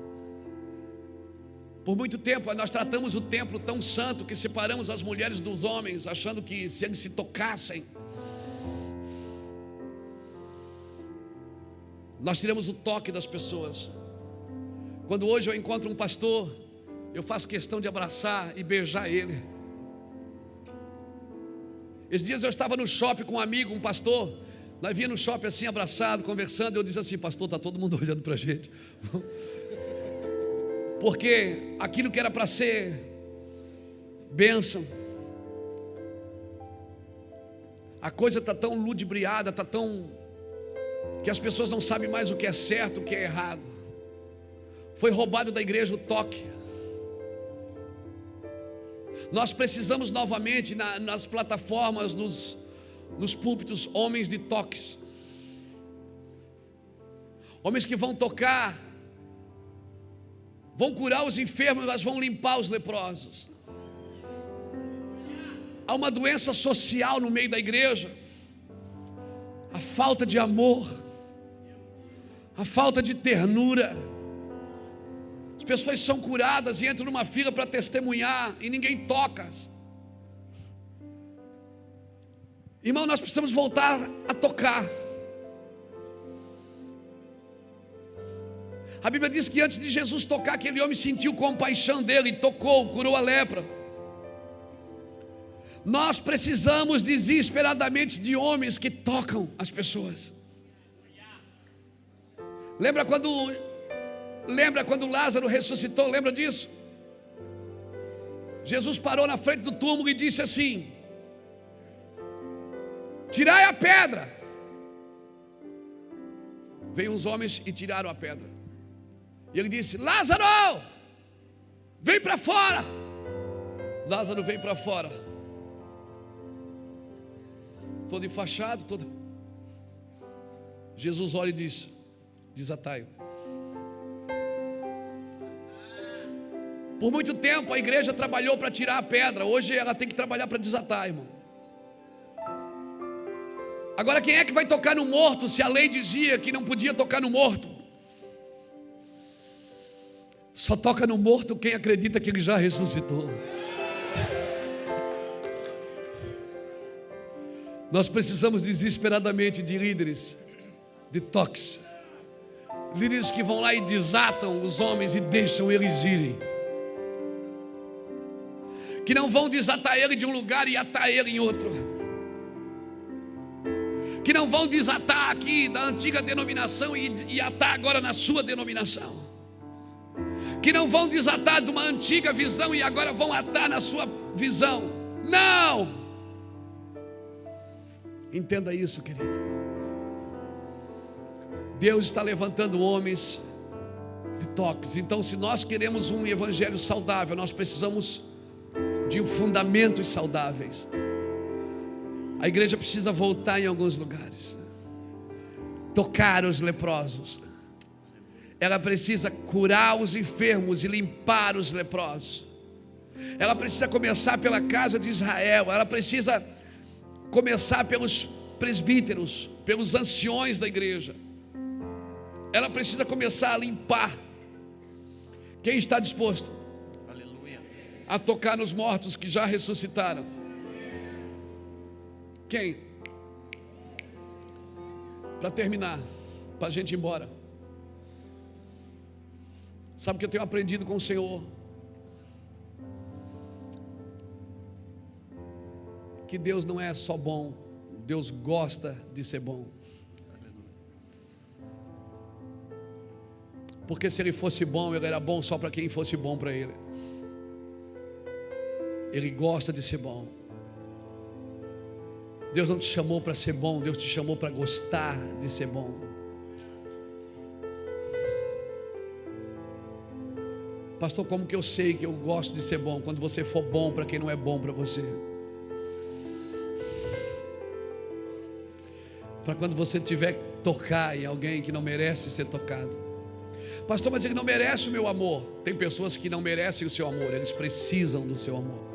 Por muito tempo nós tratamos o templo tão santo que separamos as mulheres dos homens, achando que se eles se tocassem, nós tiramos o toque das pessoas. Quando hoje eu encontro um pastor, eu faço questão de abraçar e beijar ele. Esses dias eu estava no shopping com um amigo, um pastor. Nós vinha no shopping assim, abraçado, conversando. Eu disse assim: pastor, está todo mundo olhando para a gente. Porque aquilo que era para ser bênção, a coisa está tão ludibriada, está tão... que as pessoas não sabem mais o que é certo, o que é errado. Foi roubado da igreja o toque. Nós precisamos novamente nas plataformas, nos púlpitos, homens de toques, homens que vão tocar, vão curar os enfermos, mas vão limpar os leprosos. Há uma doença social no meio da igreja, a falta de amor, a falta de ternura. As pessoas são curadas e entram numa fila para testemunhar e ninguém toca. Irmão, nós precisamos voltar a tocar. A Bíblia diz que antes de Jesus tocar, aquele homem sentiu compaixão dele, tocou, curou a lepra. Nós precisamos desesperadamente de homens que tocam as pessoas. Lembra quando Lázaro ressuscitou? Lembra disso? Jesus parou na frente do túmulo e disse assim: tirai a pedra. Veio uns homens e tiraram a pedra. E ele disse: Lázaro, vem para fora. Lázaro veio para fora, todo enfaixado, todo. Jesus olha e diz: desatai-o. Por muito tempo a igreja trabalhou para tirar a pedra. Hoje ela tem que trabalhar para desatar, irmão. Agora, quem é que vai tocar no morto, se a lei dizia que não podia tocar no morto? Só toca no morto quem acredita que ele já ressuscitou. Nós precisamos desesperadamente de líderes de toques, líderes que vão lá e desatam os homens e deixam eles irem, que não vão desatar ele de um lugar e atar ele em outro, que não vão desatar aqui da antiga denominação e atar agora na sua denominação, que não vão desatar de uma antiga visão e agora vão atar na sua visão. Não! Entenda isso, querido. Deus está levantando homens de toques. Então, se nós queremos um evangelho saudável, nós precisamos de fundamentos saudáveis. A igreja precisa voltar em alguns lugares, tocar os leprosos. Ela precisa curar os enfermos e limpar os leprosos. Ela precisa começar pela casa de Israel. Ela precisa começar pelos presbíteros, pelos anciões da igreja. Ela precisa começar a limpar. Quem está disposto a tocar nos mortos que já ressuscitaram? Quem? Para terminar, para a gente ir embora. Sabe o que eu tenho aprendido com o Senhor? Que Deus não é só bom, Deus gosta de ser bom. Porque se Ele fosse bom, Ele era bom só para quem fosse bom para Ele. Ele gosta de ser bom. Deus não te chamou para ser bom, Deus te chamou para gostar de ser bom. Pastor, como que eu sei que eu gosto de ser bom? Quando você for bom para quem não é bom para você. Para quando você tiver tocar em alguém que não merece ser tocado. Pastor, mas ele não merece o meu amor. Tem pessoas que não merecem o seu amor, eles precisam do seu amor.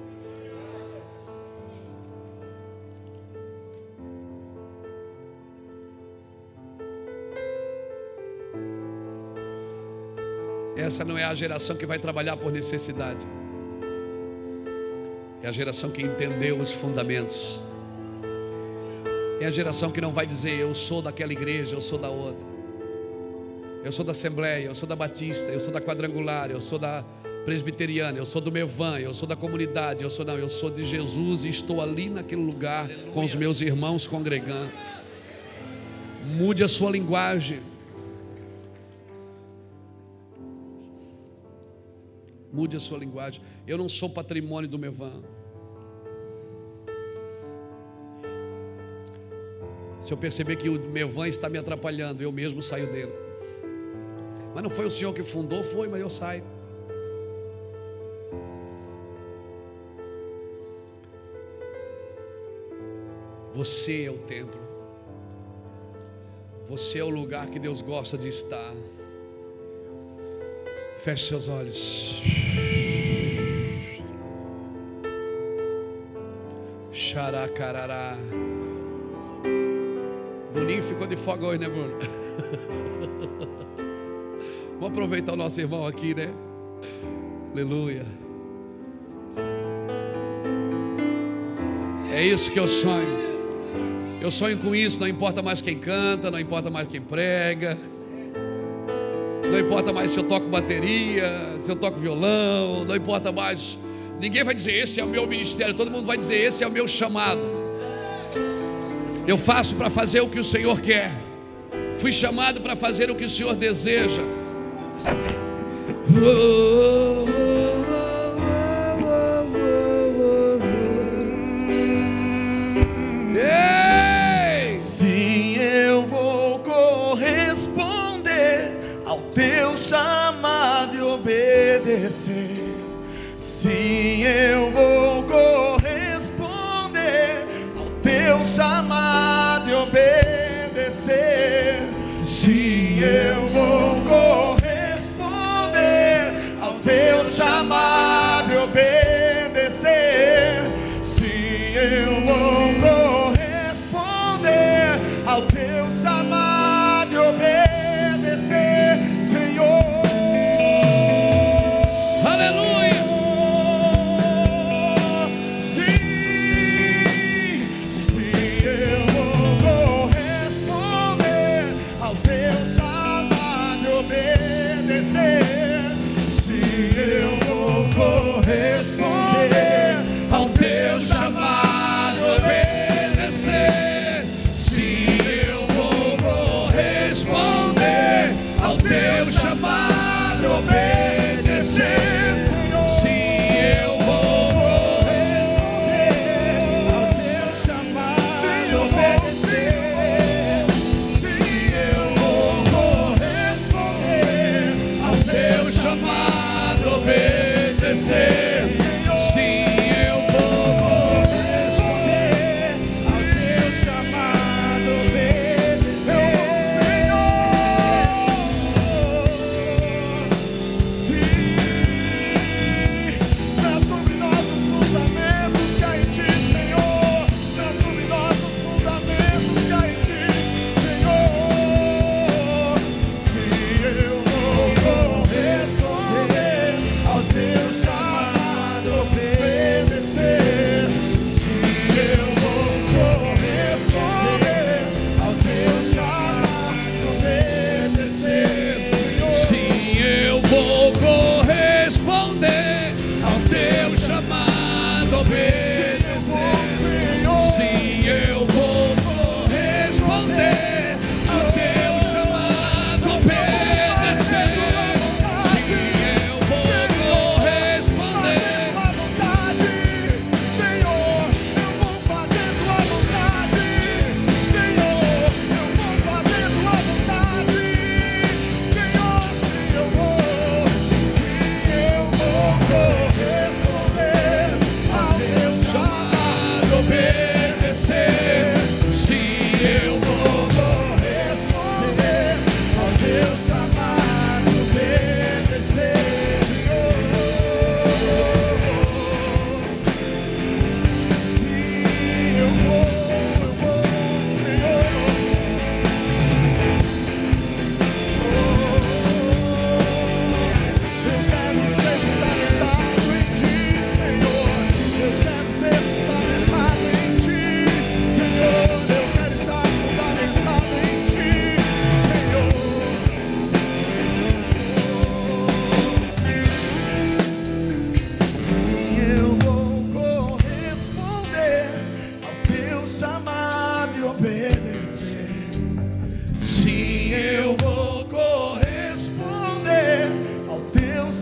Essa não é a geração que vai trabalhar por necessidade. É a geração que entendeu os fundamentos. É a geração que não vai dizer: eu sou daquela igreja, eu sou da outra, eu sou da Assembleia, eu sou da Batista, eu sou da Quadrangular, eu sou da Presbiteriana, eu sou do Mevan, eu sou da comunidade, eu sou de Jesus e estou ali naquele lugar. Aleluia. Com os meus irmãos congregando. Mude a sua linguagem. Mude a sua linguagem. Eu não sou patrimônio do Mevan. Se eu perceber que o Mevan está me atrapalhando, eu mesmo saio dele. Mas não foi o senhor que fundou, foi, mas eu saio. Você é o templo. Você é o lugar que Deus gosta de estar. Feche seus olhos. Xaracarará. Bruninho ficou de folga hoje, né, Bruno? Vamos aproveitar o nosso irmão aqui, né? Aleluia. É isso que eu sonho. Eu sonho com isso. Não importa mais quem canta, não importa mais quem prega, não importa mais se eu toco bateria, se eu toco violão, não importa mais. Ninguém vai dizer: esse é o meu ministério. Todo mundo vai dizer: esse é o meu chamado. Eu faço para fazer o que o Senhor quer. Fui chamado para fazer o que o Senhor deseja. Ei! Sim, eu vou corresponder ao teu chamado e obedecer. Sim, eu vou corresponder ao teu chamado e obedecer. Sim, eu vou corresponder ao teu chamado e obedecer. Sim, eu vou corresponder ao teu chamado e obedecer, Senhor. Aleluia. Corresponder ao teu chamado, obedecer. Sim, eu vou corresponder ao teu chamado, obedecer. Sim, eu vou corresponder ao teu chamado, obedecer. Sim, eu vou corresponder ao teu chamado, obedecer. Corresponder ao teu chamado.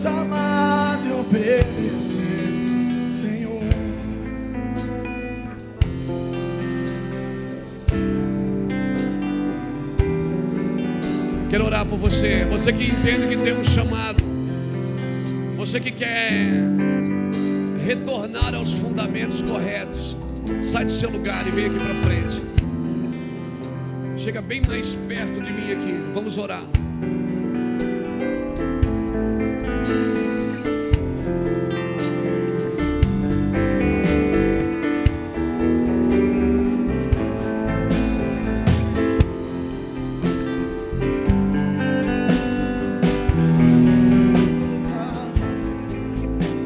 chamado e obedecer, Senhor. Quero orar por você, você que entende que tem um chamado, você que quer retornar aos fundamentos corretos. Sai do seu lugar e vem aqui para frente. Chega bem mais perto de mim aqui. Vamos orar.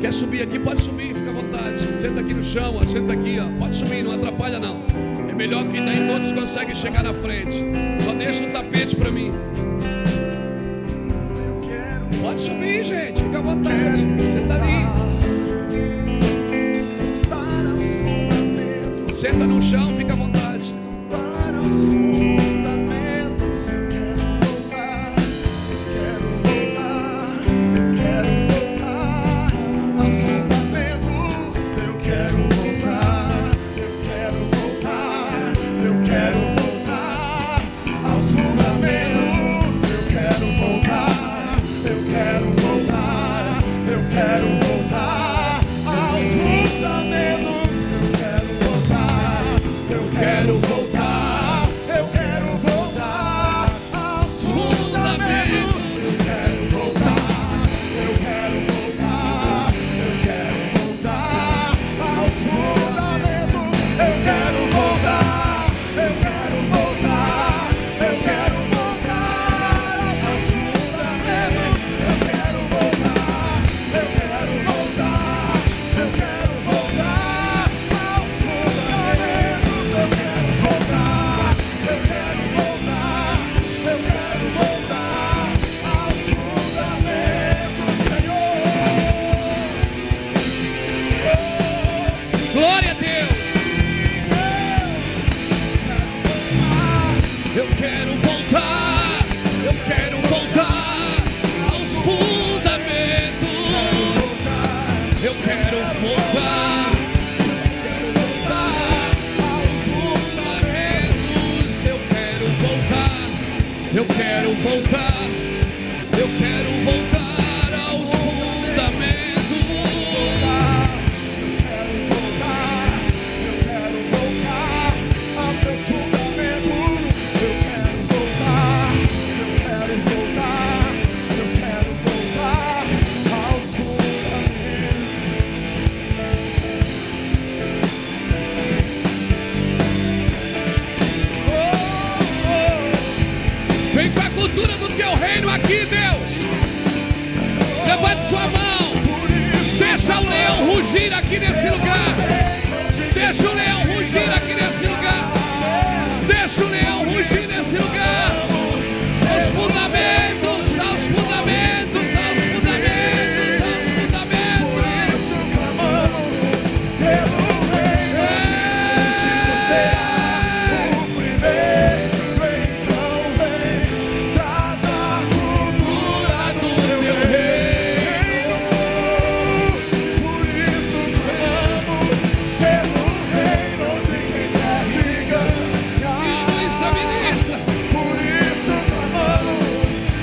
Quer subir aqui? Pode subir, fica à vontade. Senta aqui no chão, ó. Senta aqui, ó. Pode subir, não atrapalha não. É melhor que daí todos conseguem chegar na frente. Só deixa o tapete para mim. Pode subir, gente, fica à vontade. Senta ali. Senta no chão, fica à vontade. Para os fundamentos eu quero voltar, eu quero voltar aos fundamentos, eu quero voltar, eu quero voltar, eu quero voltar aos fundamentos, eu quero voltar, eu quero voltar, eu quero voltar aos fundamentos, eu quero voltar, eu quero voltar, eu quero voltar aos fundamentos, eu quero voltar, eu quero voltar, eu quero voltar aos fundamentos, eu quero voltar, eu quero voltar, eu quero voltar aos fundamentos, eu quero voltar, eu quero voltar, eu quero voltar aos fundamentos, eu quero voltar, eu quero voltar, eu quero voltar aos fundamentos, Senhor. Glória a Deus. Eu quero voltar, eu quero voltar aos fundamentos. Eu quero voltar, aos fundamentos. Eu quero voltar, eu quero voltar, eu quero voltar aos fundamentos. Eu quero voltar aos teus fundamentos, eu quero voltar, eu quero voltar, eu quero voltar aos fundamentos. Vem com a cultura do teu reino aqui, Deus. Levante sua mão. Deixa o leão rugir aqui nesse lugar. Deixa o leão rugir aqui nesse lugar. Deixa o leão rugir nesse lugar. Aos fundamentos, aos fundamentos, aos fundamentos, aos fundamentos. Clamamos pelo reino, contigo será o primeiro, então vem, traz a cultura do teu reino. Por isso clamamos pelo reino de quem quer te ganhar. Ministra, ministra. Por isso clamamos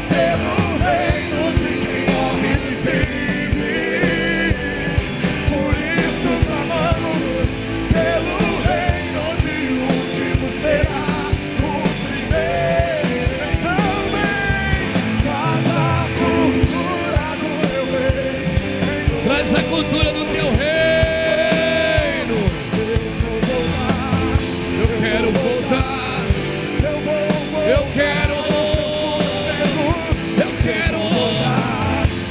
pelo reino de quem morre e vive. Por isso clamamos pelo reino onde o último será o primeiro. Então vem, traz a cultura do teu reino. Traz a cultura do teu reino. Eu quero voltar. Eu vou Eu quero. Eu quero.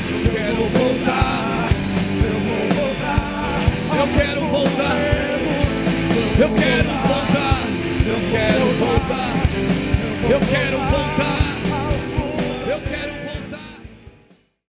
Eu quero voltar. eu vou voltar. Eu quero voltar. Eu quero voltar. Eu quero voltar. Eu quero voltar. Eu quero voltar.